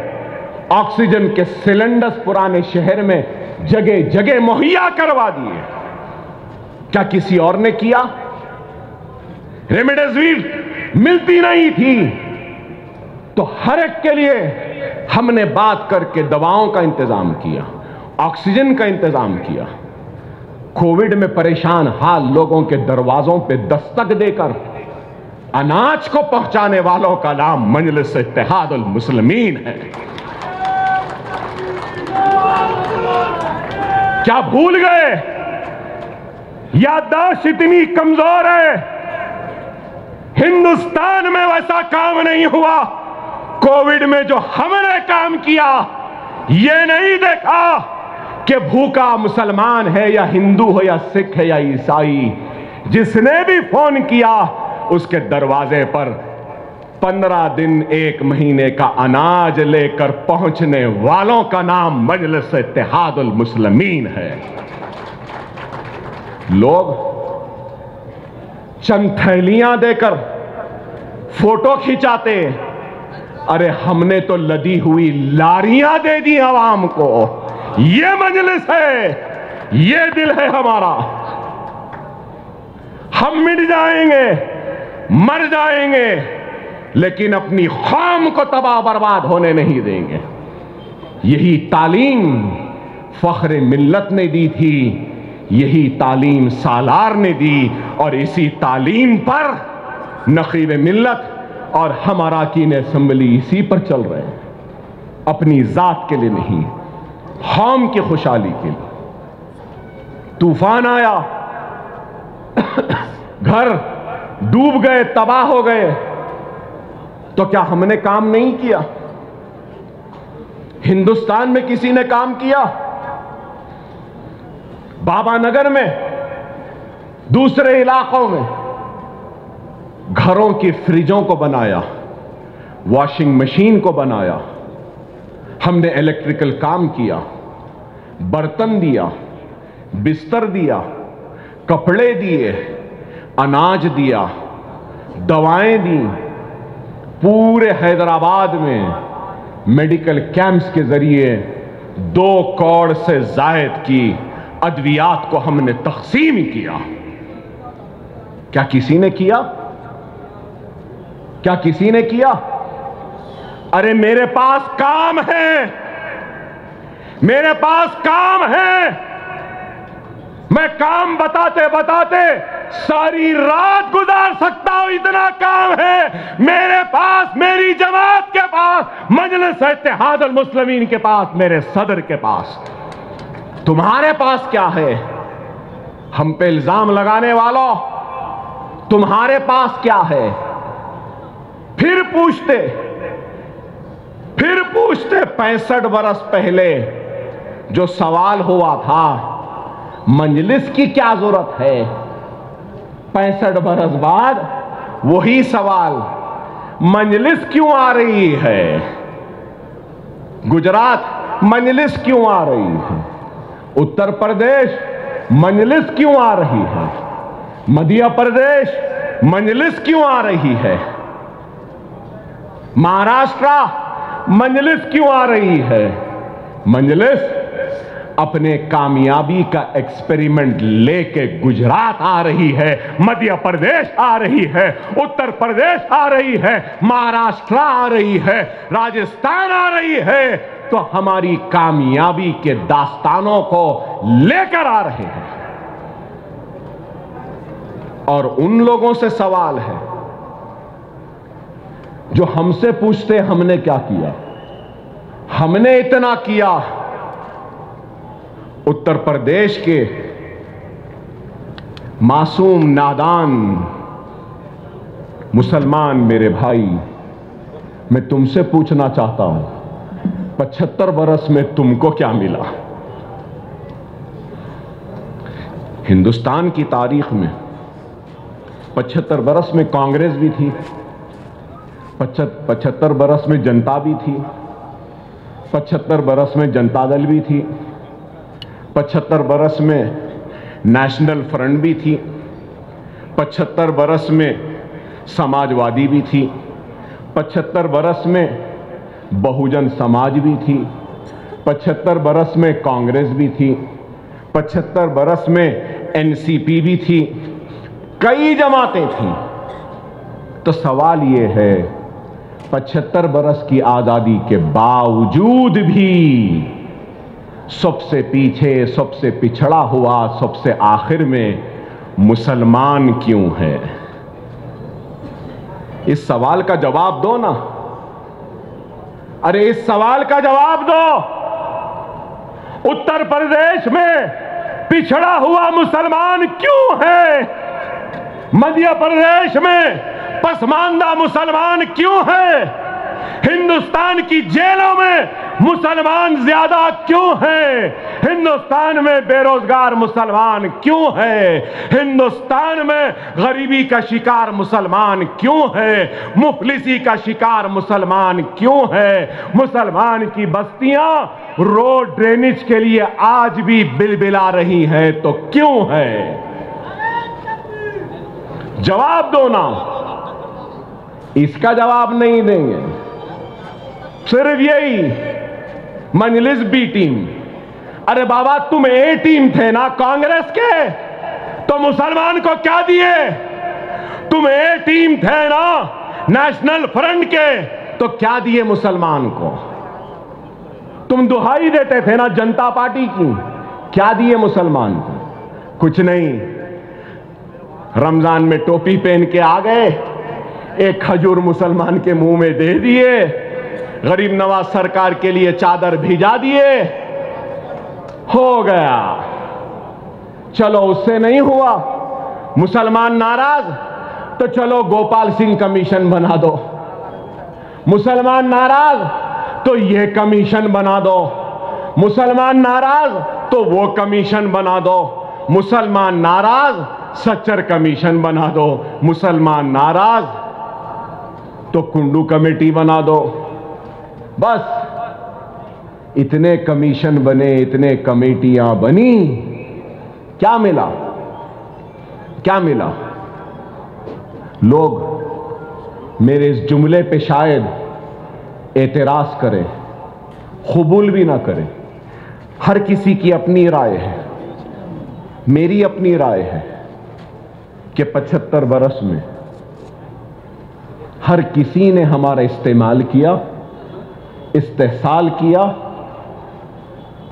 ऑक्सीजन के सिलेंडर्स पुराने शहर में जगह जगह मुहैया करवा दिए। क्या किसी और ने किया? रेमडेसिविर मिलती नहीं थी तो हर एक के लिए हमने बात करके दवाओं का इंतजाम किया, ऑक्सीजन का इंतजाम किया। कोविड में परेशान हाल लोगों के दरवाजों पे दस्तक देकर अनाज को पहुंचाने वालों का नाम मजलिस इत्तेहादुल मुस्लिमीन है। क्या भूल गए? याददाश्त इतनी कमजोर है, हिंदुस्तान में वैसा काम नहीं हुआ। कोविड में जो हमने काम किया, ये नहीं देखा कि भूखा मुसलमान है या हिंदू हो या सिख है या ईसाई। जिसने भी फोन किया उसके दरवाजे पर 15 दिन 1 महीने का अनाज लेकर पहुंचने वालों का नाम मजलिस इत्तेहादुल मुस्लिमीन है। लोग चंद थैलियां देकर फोटो खिंचाते, अरे हमने तो लदी हुई लारियां दे दी आवाम को। ये मजलिस है, ये दिल है हमारा। हम मिट जाएंगे, मर जाएंगे, लेकिन अपनी कौम को तबाह बर्बाद होने नहीं देंगे। यही तालीम फख्र मिल्लत ने दी थी, यही तालीम सालार ने दी, और इसी तालीम पर नकीब मिल्लत और हमारा कीन असम्बली इसी पर चल रहे हैं। अपनी जात के लिए नहीं, कौम की खुशहाली के लिए। तूफान आया, घर डूब गए, तबाह हो गए, तो क्या हमने काम नहीं किया? हिंदुस्तान में किसी ने काम किया? बाबा नगर में, दूसरे इलाकों में घरों की फ्रिजों को बनाया, वॉशिंग मशीन को बनाया, हमने इलेक्ट्रिकल काम किया, बर्तन दिया, बिस्तर दिया, कपड़े दिए, अनाज दिया, दवाएं दी। पूरे हैदराबाद में मेडिकल कैंप्स के जरिए 2 करोड़ से जायद की अद्वियात को हमने तकसीम किया। क्या किसी ने किया? क्या किसी ने किया? अरे मेरे पास काम है, मेरे पास काम है। मैं काम बताते बताते सारी रात गुजार सकता हूं, इतना काम है मेरे पास, मेरी जमात के पास, मजलिस इत्तेहादुल मुस्लिमीन के पास, मेरे सदर के पास। तुम्हारे पास क्या है? हम पे इल्जाम लगाने वालों, तुम्हारे पास क्या है? फिर पूछते 65 बरस पहले जो सवाल हुआ था, मजलिस की क्या जरूरत है? 65 बरस बाद वही सवाल, मजलिस क्यों आ रही है? गुजरात मजलिस क्यों आ रही है? उत्तर प्रदेश मजलिस क्यों आ रही है? मध्य प्रदेश मजलिस क्यों आ रही है? महाराष्ट्र मजलिस क्यों आ रही है? मजलिस अपने कामयाबी का एक्सपेरिमेंट लेके गुजरात आ रही है, मध्य प्रदेश आ रही है, उत्तर प्रदेश आ रही है, महाराष्ट्र आ रही है, राजस्थान आ रही है, तो हमारी कामयाबी के दास्तानों को लेकर आ रहे हैं। और उन लोगों से सवाल है जो हमसे पूछते हमने क्या किया? हमने इतना किया। उत्तर प्रदेश के मासूम नादान मुसलमान मेरे भाई, मैं तुमसे पूछना चाहता हूं, 75 बरस में तुमको क्या मिला? हिंदुस्तान की तारीख में 75 बरस में कांग्रेस भी थी, 75 बरस में जनता भी थी, 75 बरस में जनता दल भी थी, 75 बरस में नेशनल फ्रंट भी थी, 75 बरस में समाजवादी भी थी, 75 बरस में बहुजन समाज भी थी, 75 बरस में कांग्रेस भी थी, 75 बरस में एनसीपी भी थी, कई जमातें थीं। तो सवाल ये है, 75 बरस की आजादी के बावजूद भी सबसे पीछे, सबसे पिछड़ा हुआ, सबसे आखिर में मुसलमान क्यों है? इस सवाल का जवाब दो ना। अरे इस सवाल का जवाब दो। उत्तर प्रदेश में पिछड़ा हुआ मुसलमान क्यों है? मध्य प्रदेश में पसमानदा मुसलमान क्यों है? हिंदुस्तान की जेलों में मुसलमान ज्यादा क्यों हैं? हिंदुस्तान में बेरोजगार मुसलमान क्यों हैं? हिंदुस्तान में गरीबी का शिकार मुसलमान क्यों है? मुफलिसी का शिकार मुसलमान क्यों है? मुसलमान की बस्तियां रोड ड्रेनेज के लिए आज भी बिलबिला रही हैं, तो क्यों है? जवाब दो ना। इसका जवाब नहीं देंगे। सिर्फ यही मजलिस बी टीम। अरे बाबा, तुम ए टीम थे ना कांग्रेस के, तो मुसलमान को क्या दिए? तुम ए टीम थे ना नेशनल फ्रंट के, तो क्या दिए मुसलमान को? तुम दुहाई देते थे ना जनता पार्टी की, क्या दिए मुसलमान को? कुछ नहीं। रमजान में टोपी पहन के आ गए, एक खजूर मुसलमान के मुंह में दे दिए, गरीब नवाज सरकार के लिए चादर भिजा दिए, हो गया। चलो, उससे नहीं हुआ, मुसलमान नाराज, तो चलो गोपाल सिंह कमीशन बना दो। मुसलमान नाराज तो ये कमीशन बना दो। मुसलमान नाराज तो वो कमीशन बना दो। मुसलमान नाराज सच्चर कमीशन बना दो। मुसलमान नाराज तो कुंडू कमेटी बना दो। बस इतने कमीशन बने, इतने कमेटियां बनी, क्या मिला? क्या मिला? लोग मेरे इस जुमले पे शायद एतराज करें, कबूल भी ना करें। हर किसी की अपनी राय है, मेरी अपनी राय है कि 75 बरस में हर किसी ने हमारा इस्तेमाल किया, इस्तेहसाल किया,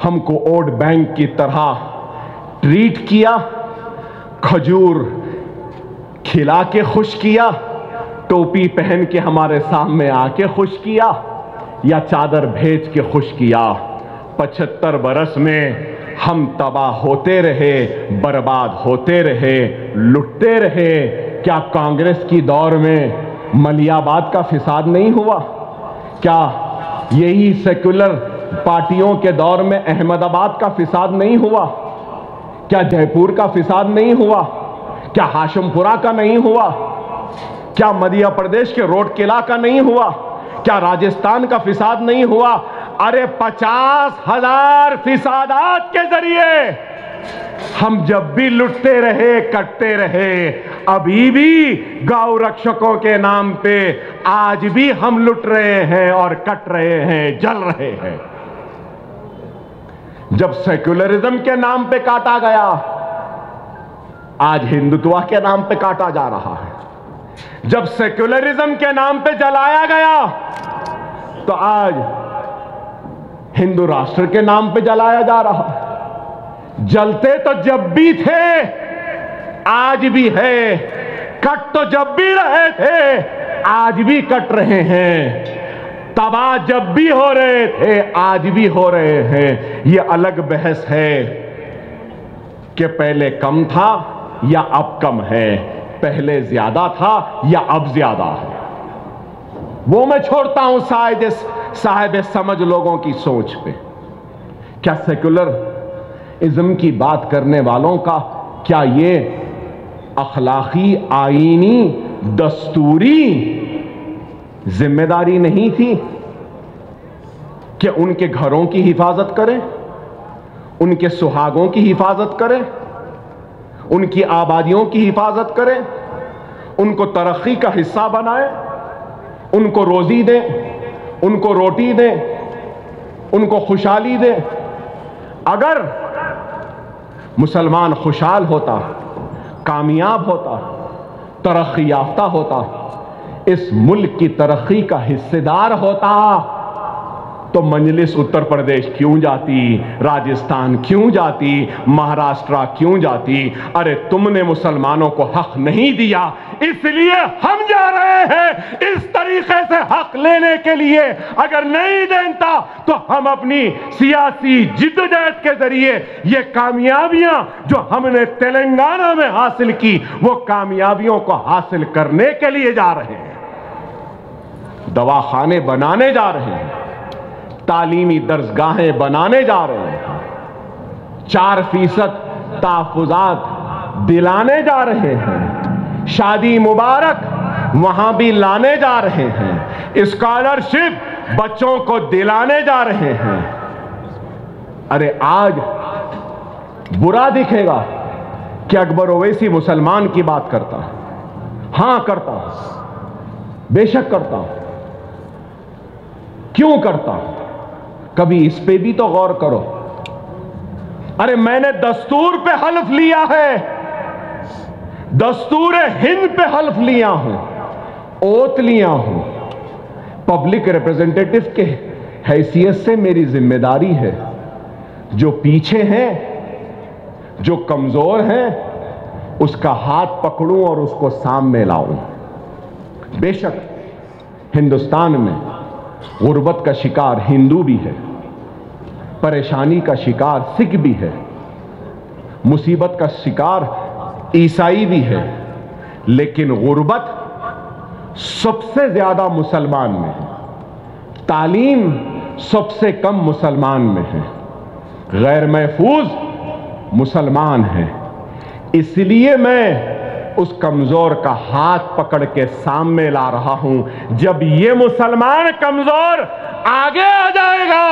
हमको वोट बैंक की तरह ट्रीट किया, खजूर खिला के खुश किया, टोपी पहन के हमारे सामने आके खुश किया, या चादर भेज के खुश किया। 75 बरस में हम तबाह होते रहे, बर्बाद होते रहे, लुटते रहे। क्या कांग्रेस की दौर में मलियाबाद का फिसाद नहीं हुआ? क्या यही सेक्युलर पार्टियों के दौर में अहमदाबाद का फिसाद नहीं हुआ? क्या जयपुर का फिसाद नहीं हुआ? क्या हाशिमपुरा का नहीं हुआ? क्या मध्य प्रदेश के रोड किला का नहीं हुआ? क्या राजस्थान का फिसाद नहीं हुआ? अरे 50,000 फिसादात के जरिए हम जब भी लुटते रहे, कटते रहे। अभी भी गौ रक्षकों के नाम पे आज भी हम लुट रहे हैं और कट रहे हैं, जल रहे हैं। जब सेक्युलरिज्म के नाम पे काटा गया, आज हिंदुत्व के नाम पे काटा जा रहा है। जब सेक्युलरिज्म के नाम पे जलाया गया, तो आज हिंदू राष्ट्र के नाम पे जलाया जा रहा है। जलते तो जब भी थे, आज भी है। कट तो जब भी रहे थे, आज भी कट रहे हैं। तबाह जब भी हो रहे थे, आज भी हो रहे हैं। यह अलग बहस है कि पहले कम था या अब कम है, पहले ज्यादा था या अब ज्यादा है। वो मैं छोड़ता हूं साहिब समझ लोगों की सोच पे। क्या सेक्युलरिज्म की बात करने वालों का क्या ये अखलाकी, आईनी, दस्तूरी जिम्मेदारी नहीं थी कि उनके घरों की हिफाजत करें, उनके सुहागों की हिफाजत करें, उनकी आबादियों की हिफाजत करें, उनको तरक्की का हिस्सा बनाएं, उनको रोजी दें, उनको रोटी दें, उनको खुशहाली दें। अगर मुसलमान खुशहाल होता, कामयाब होता, तरक्की याफ्ता होता, इस मुल्क की तरक्की का हिस्सेदार होता, तो मजलिस उत्तर प्रदेश क्यों जाती, राजस्थान क्यों जाती, महाराष्ट्र क्यों जाती? अरे तुमने मुसलमानों को हक नहीं दिया, इसलिए हम जा रहे हैं इस तरीके से हक लेने के लिए। अगर नहीं देता तो हम अपनी सियासी जिद्दोजहद के जरिए ये कामयाबियां जो हमने तेलंगाना में हासिल की, वो कामयाबियों को हासिल करने के लिए जा रहे हैं। दवाखाने बनाने जा रहे हैं, तालीमी दरसगाहें बनाने जा रहे हैं, 4% तहफ़्फ़ुज़ात दिलाने जा रहे हैं, शादी मुबारक वहां भी लाने जा रहे हैं, स्कॉलरशिप बच्चों को दिलाने जा रहे हैं। अरे आज बुरा दिखेगा कि अकबर ओवैसी मुसलमान की बात करता है। हां करता हूं, बेशक करता हूं। क्यों करता हूं? कभी इस पे भी तो गौर करो। अरे मैंने दस्तूर पे हल्फ लिया है, दस्तूर हिंद पे हल्फ लिया हूं, ओत लिया हूं। पब्लिक रिप्रेजेंटेटिव के हैसियत से मेरी जिम्मेदारी है, जो पीछे हैं, जो कमजोर हैं, उसका हाथ पकड़ूं और उसको सामने लाऊं। बेशक हिंदुस्तान में गुर्बत का शिकार हिंदू भी है, परेशानी का शिकार सिख भी है, मुसीबत का शिकार ईसाई भी है, लेकिन गुर्बत सबसे ज्यादा मुसलमान में है, तालीम सबसे कम मुसलमान में है, गैर महफूज मुसलमान है। इसलिए मैं उस कमजोर का हाथ पकड़ के सामने ला रहा हूं। जब ये मुसलमान कमजोर आगे आ जाएगा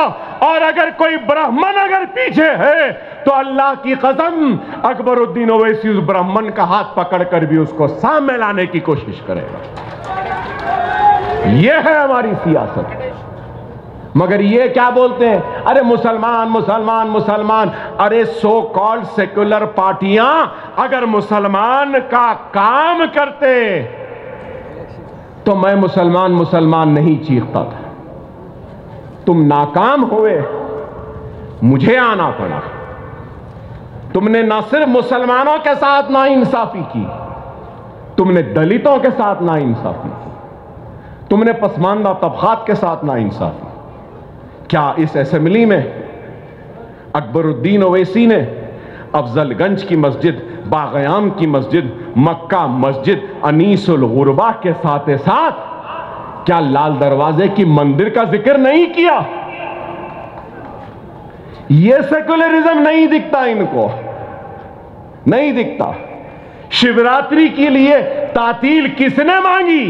और अगर कोई ब्राह्मण अगर पीछे है तो अल्लाह की कसम अकबरुद्दीन ओवैसी उस ब्राह्मण का हाथ पकड़कर भी उसको सामने लाने की कोशिश करेगा। यह है हमारी सियासत। मगर ये क्या बोलते हैं, अरे मुसलमान मुसलमान मुसलमान। अरे सो कॉल्ड सेक्युलर पार्टियां अगर मुसलमान का काम करते तो मैं मुसलमान मुसलमान नहीं चीखता था। तुम नाकाम हुए, मुझे आना पड़ा। तुमने न सिर्फ मुसलमानों के साथ नाइंसाफी की, तुमने दलितों के साथ नाइंसाफी की, तुमने पसमानदा तबकात के साथ नाइंसाफी। क्या इस असेंबली में अकबरुद्दीन ओवैसी ने अफजलगंज की मस्जिद, बाग़याम की मस्जिद, मक्का मस्जिद, अनीसुल गुरबा के साथ साथ क्या लाल दरवाजे की मंदिर का जिक्र नहीं किया? यह सेकुलरिज्म नहीं दिखता इनको, नहीं दिखता। शिवरात्रि के लिए तातील किसने मांगी?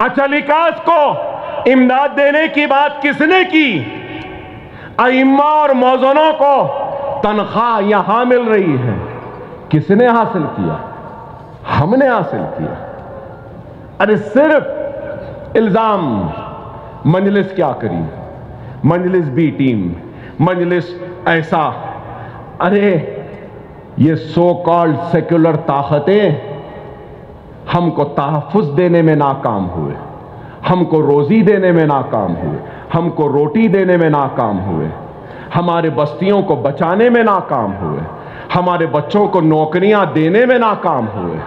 अचलिकास को इमदाद देने की बात किसने की? अइम्मा और मौज़नों को तनख्वाह यहां मिल रही है, किसने हासिल किया? हमने हासिल किया। अरे सिर्फ इल्जाम, मजलिस क्या करी, मजलिस बी टीम, मजलिस ऐसा। अरे ये सो कॉल्ड सेक्युलर ताकतें हमको तहफ़्फ़ुज़ देने में नाकाम हुए, हमको रोजी देने में नाकाम हुए, हमको रोटी देने में नाकाम हुए, हमारे बस्तियों को बचाने में नाकाम हुए, हमारे बच्चों को नौकरियां देने में नाकाम हुए,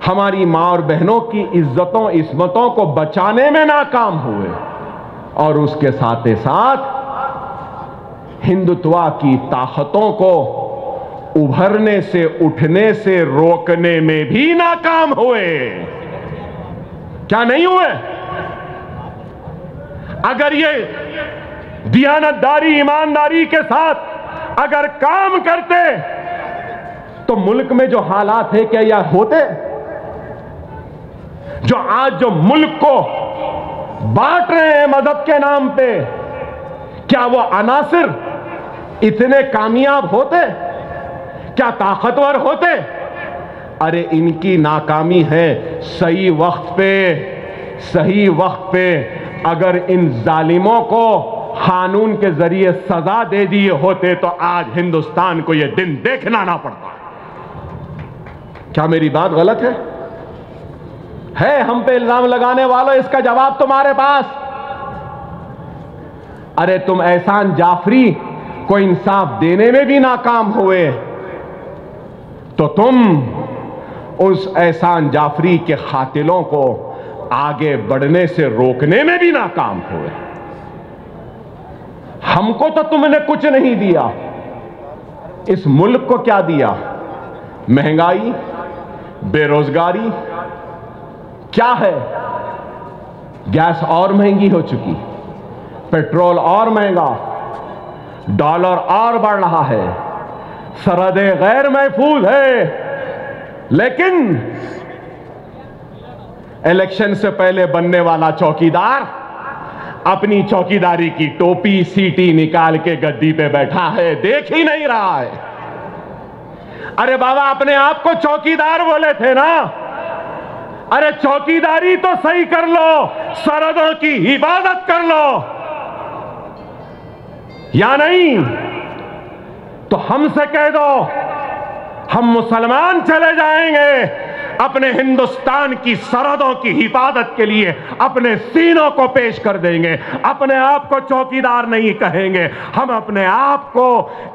हमारी मां और बहनों की इज्जतों इस्मतों को बचाने में नाकाम हुए, और उसके साथ ही साथ हिंदुत्व की ताकतों को उभरने से, उठने से रोकने में भी नाकाम हुए। क्या नहीं हुए? अगर ये दियानतदारी, ईमानदारी के साथ अगर काम करते तो मुल्क में जो हालात है क्या यह होते? जो आज जो मुल्क को बांट रहे हैं मजहब के नाम पे, क्या वो अनासिर इतने कामयाब होते? क्या ताकतवर होते? अरे इनकी नाकामी है सही वक्त पे, सही वक्त पे अगर इन जालिमों को कानून के जरिए सजा दे दिए होते तो आज हिंदुस्तान को यह दिन देखना ना पड़ता। क्या मेरी बात गलत है? हम पे इल्जाम लगाने वालों, इसका जवाब तुम्हारे पास। अरे तुम एहसान जाफरी को इंसाफ देने में भी नाकाम हुए तो तुम उस एहसान जाफरी के खातिलों को आगे बढ़ने से रोकने में भी नाकाम हुए। हमको तो तुमने कुछ नहीं दिया, इस मुल्क को क्या दिया? महंगाई, बेरोजगारी क्या है? गैस और महंगी हो चुकी, पेट्रोल और महंगा, डॉलर और बढ़ रहा है, सरहदें गैर महफूज है, लेकिन इलेक्शन से पहले बनने वाला चौकीदार अपनी चौकीदारी की टोपी सीटी निकाल के गद्दी पे बैठा है, देख ही नहीं रहा है। अरे बाबा, अपने आप को चौकीदार बोले थे ना, अरे चौकीदारी तो सही कर लो, सरहदों की हिफाजत कर लो, या नहीं तो हमसे कह दो हम मुसलमान चले जाएंगे, अपने हिंदुस्तान की सरहदों की हिफाजत के लिए अपने सीनों को पेश कर देंगे, अपने आप को चौकीदार नहीं कहेंगे, हम अपने आप को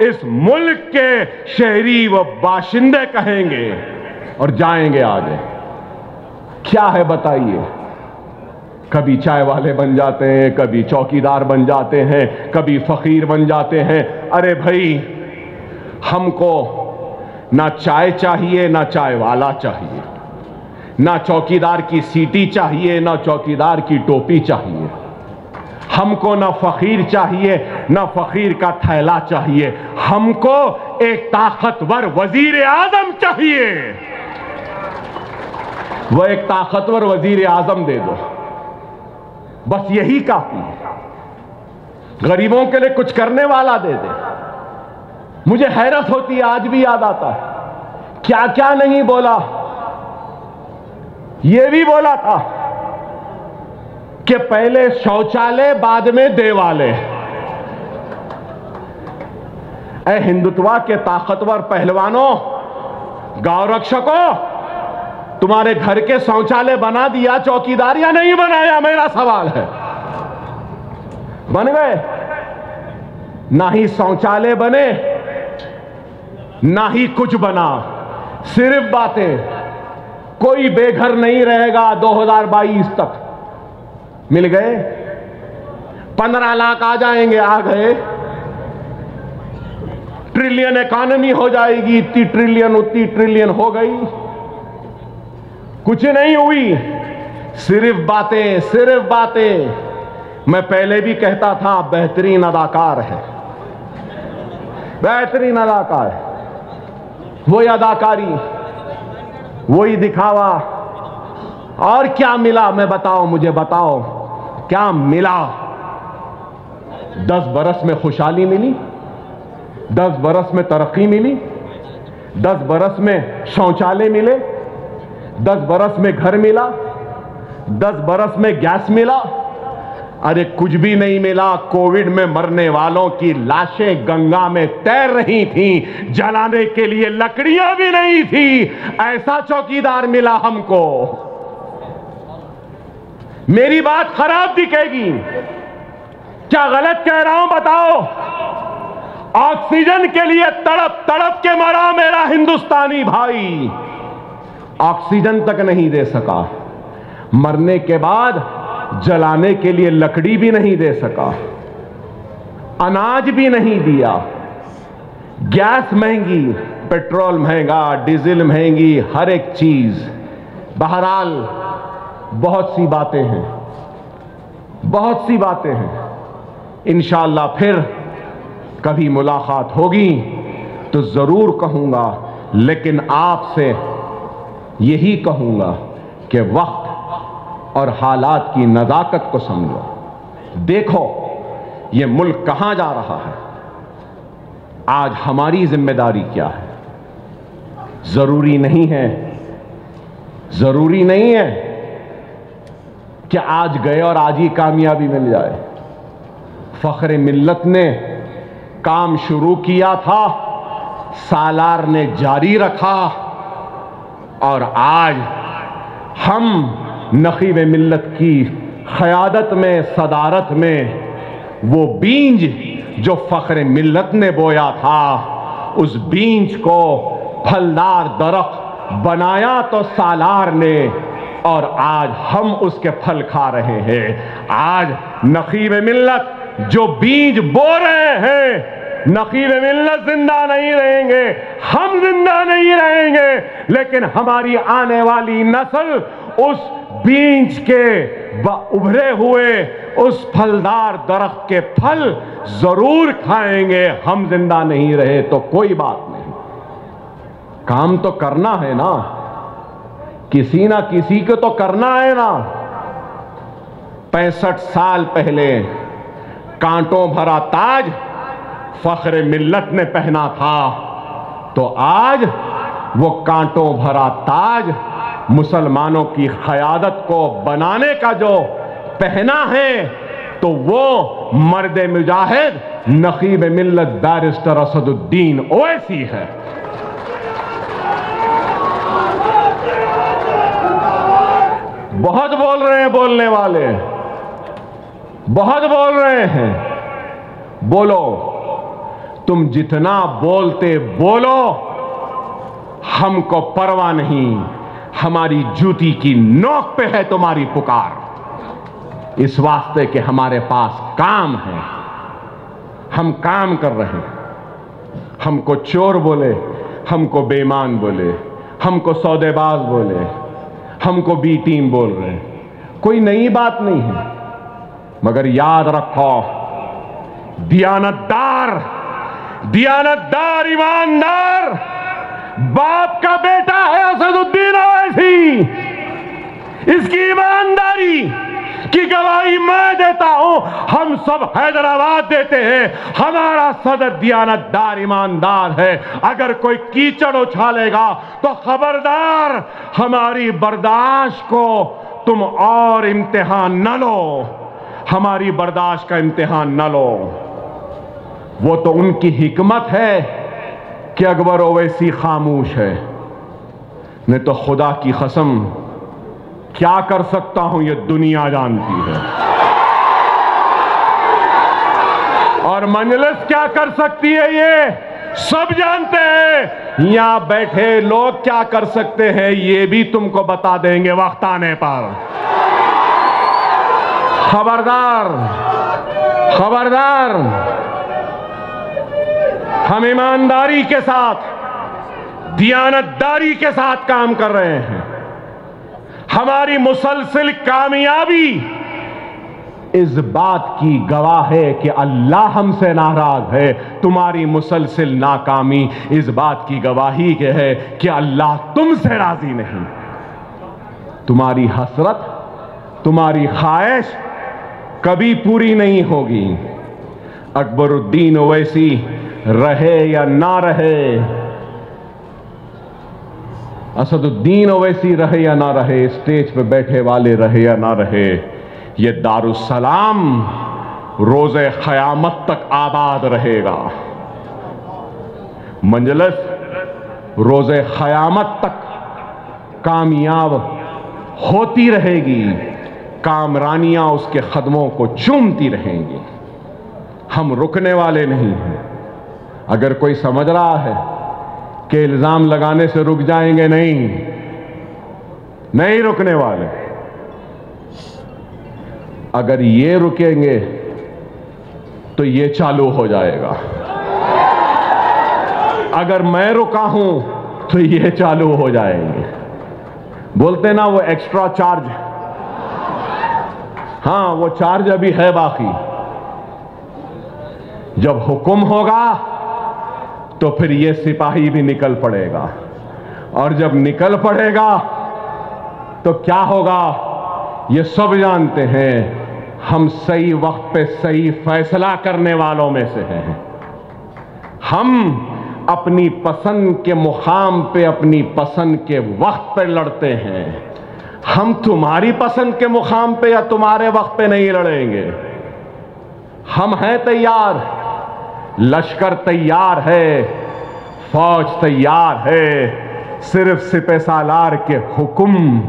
इस मुल्क के शहरी व बाशिंदे कहेंगे और जाएंगे आगे। क्या है बताइए? कभी चाय वाले बन जाते हैं, कभी चौकीदार बन जाते हैं, कभी फकीर बन जाते हैं। अरे भाई, हमको ना चाय चाहिए, ना चाय वाला चाहिए, ना चौकीदार की सीटी चाहिए, ना चौकीदार की टोपी चाहिए। हमको ना फकीर चाहिए, ना फकीर का थैला चाहिए, हमको एक ताकतवर वजीर आजम चाहिए। वो एक ताकतवर वजीर आजम दे दो, बस यही काफी है। गरीबों के लिए कुछ करने वाला दे दे। मुझे हैरत होती है, आज भी याद आता है क्या क्या नहीं बोला। यह भी बोला था कि पहले शौचालय बाद में देवालय। ऐ हिंदुत्वा के ताकतवर पहलवानों, गांव रक्षकों, तुम्हारे घर के शौचालय बना दिया चौकीदार या नहीं बनाया? मेरा सवाल है। बन गए? ना ही शौचालय बने, ना ही कुछ बना, सिर्फ बातें। कोई बेघर नहीं रहेगा 2022 तक। मिल गए? 15 लाख आ जाएंगे, आ गए। ट्रिलियन इकॉनमी हो जाएगी, इतनी ट्रिलियन उतनी ट्रिलियन हो गई। कुछ नहीं हुई, सिर्फ बातें, सिर्फ बातें। मैं पहले भी कहता था बेहतरीन अदाकार है, बेहतरीन अदाकार है। वही अदाकारी, वही दिखावा। और क्या मिला? मैं बताओ, मुझे बताओ क्या मिला? 10 बरस में खुशहाली मिली, 10 बरस में तरक्की मिली, 10 बरस में शौचालय मिले, 10 बरस में घर मिला, 10 बरस में गैस मिला। अरे कुछ भी नहीं मिला। कोविड में मरने वालों की लाशें गंगा में तैर रही थीं, जलाने के लिए लकड़ियां भी नहीं थी। ऐसा चौकीदार मिला हमको। मेरी बात खराब दिखेगी, क्या गलत कह रहा हूं बताओ? ऑक्सीजन के लिए तड़प तड़प के मरा मेरा हिंदुस्तानी भाई, ऑक्सीजन तक नहीं दे सका। मरने के बाद जलाने के लिए लकड़ी भी नहीं दे सका, अनाज भी नहीं दिया। गैस महंगी, पेट्रोल महंगा, डीजल महंगी, हर एक चीज। बहरहाल बहुत सी बातें हैं, बहुत सी बातें हैं। इंशाअल्लाह फिर कभी मुलाकात होगी तो जरूर कहूंगा, लेकिन आपसे यही कहूंगा कि वक्त और हालात की नज़ाकत को समझो। देखो ये मुल्क कहां जा रहा है। आज हमारी जिम्मेदारी क्या है? जरूरी नहीं है, जरूरी नहीं है कि आज गए और आज ही कामयाबी मिल जाए। फख्र मिल्लत ने काम शुरू किया था, सालार ने जारी रखा, और आज हम नखीब मिल्लत की क़यादत में, सदारत में, वो बीज जो फख्र मिल्लत ने बोया था, उस बीज को फलदार दरख्त बनाया तो सालार ने, और आज हम उसके फल खा रहे हैं। आज नखीब मिल्लत जो बीज बो रहे हैं, नखीब मिल्लत जिंदा नहीं रहेंगे, हम जिंदा नहीं रहेंगे, लेकिन हमारी आने वाली नस्ल उस बीज के उभरे हुए उस फलदार दरख्त के फल जरूर खाएंगे। हम जिंदा नहीं रहे तो कोई बात नहीं, काम तो करना है ना, किसी ना किसी को तो करना है ना। 65 साल पहले कांटों भरा ताज फख्र मिल्लत ने पहना था, तो आज वो कांटों भरा ताज मुसलमानों की क़यादत को बनाने का जो पहना है, तो वो मर्द मुजाहिद नकीब मिल्लत बैरिस्टर असदुद्दीन ओवैसी है। बहुत बोल रहे हैं बोलने वाले, बहुत बोल रहे हैं। बोलो, तुम जितना बोलते बोलो, हमको परवाह नहीं। हमारी जूती की नोक पे है तुम्हारी पुकार, इस वास्ते कि हमारे पास काम है, हम काम कर रहे हैं। हमको चोर बोले, हमको बेईमान बोले, हमको सौदेबाज बोले, हमको बी टीम बोल रहे हैं, कोई नई बात नहीं है। मगर याद रखो, दियानतदार, दियानतदार, ईमानदार बाप का बेटा है असदुद्दीन ओवैसी। इसकी ईमानदारी की गवाही मैं देता हूं, हम सब हैदराबाद देते हैं। हमारा सदर दियानतदार ईमानदार है। अगर कोई कीचड़ उछालेगा तो खबरदार, हमारी बर्दाश्त को तुम और इम्तिहान न लो, हमारी बर्दाश्त का इम्तिहान न लो। वो तो उनकी हिकमत है कि अकबर ओवैसी खामोश है, नहीं तो खुदा की कसम क्या कर सकता हूं ये दुनिया जानती है, और मजलिस क्या कर सकती है ये सब जानते हैं। यहां बैठे लोग क्या कर सकते हैं ये भी तुमको बता देंगे वक्त आने पर। खबरदार, खबरदार, हम ईमानदारी के साथ, दियानतदारी के साथ काम कर रहे हैं। हमारी मुसलसिल कामयाबी इस बात की गवाह है कि अल्लाह हमसे नाराज है। तुम्हारी मुसलसिल नाकामी इस बात की गवाही के है कि अल्लाह तुमसे राजी नहीं। तुम्हारी हसरत, तुम्हारी ख्वाहिश कभी पूरी नहीं होगी। अकबरुद्दीन ओवैसी रहे या ना रहे, असदुद्दीन ओवैसी रहे या ना रहे, स्टेज पे बैठे वाले रहे या ना रहे, ये दारुस्सलाम रोज़े क़यामत तक आबाद रहेगा। मजलिस रोज़े क़यामत तक कामयाब होती रहेगी, कामरानियां उसके कदमों को चूमती रहेंगी। हम रुकने वाले नहीं हैं। अगर कोई समझ रहा है कि इल्जाम लगाने से रुक जाएंगे, नहीं, नहीं रुकने वाले। अगर ये रुकेंगे तो ये चालू हो जाएगा, अगर मैं रुका हूं तो ये चालू हो जाएंगे। बोलते ना वो एक्स्ट्रा चार्ज, हां वो चार्ज अभी है बाकी। जब हुक्म होगा तो फिर ये सिपाही भी निकल पड़ेगा, और जब निकल पड़ेगा तो क्या होगा ये सब जानते हैं। हम सही वक्त पे सही फैसला करने वालों में से हैं। हम अपनी पसंद के मुकाम पे अपनी पसंद के वक्त पे लड़ते हैं। हम तुम्हारी पसंद के मुकाम पे या तुम्हारे वक्त पे नहीं लड़ेंगे। हम हैं तैयार, लश्कर तैयार है, फौज तैयार है, सिर्फ सिपह सालार के हुक्म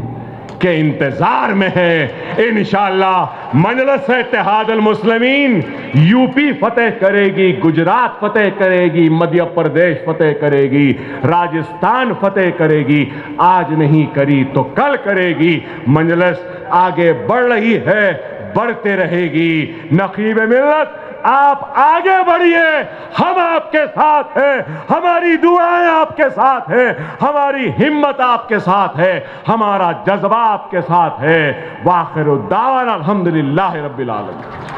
के इंतजार में है। इंशाअल्लाह मजलिस इत्तेहादुल मुस्लिमीन यूपी फतेह करेगी, गुजरात फतेह करेगी, मध्य प्रदेश फतेह करेगी, राजस्थान फतेह करेगी। आज नहीं करी तो कल करेगी। मजलिस आगे बढ़ रही है, बढ़ते रहेगी। नकीब मिल्लत आप आगे बढ़िए, हम आपके साथ हैं, हमारी दुआएं आपके साथ हैं, हमारी हिम्मत आपके साथ है, हमारा जज्बा आपके साथ है। वाखिरु दावाना अल्हम्दुलिल्लाहि रब्बिल आलमीन।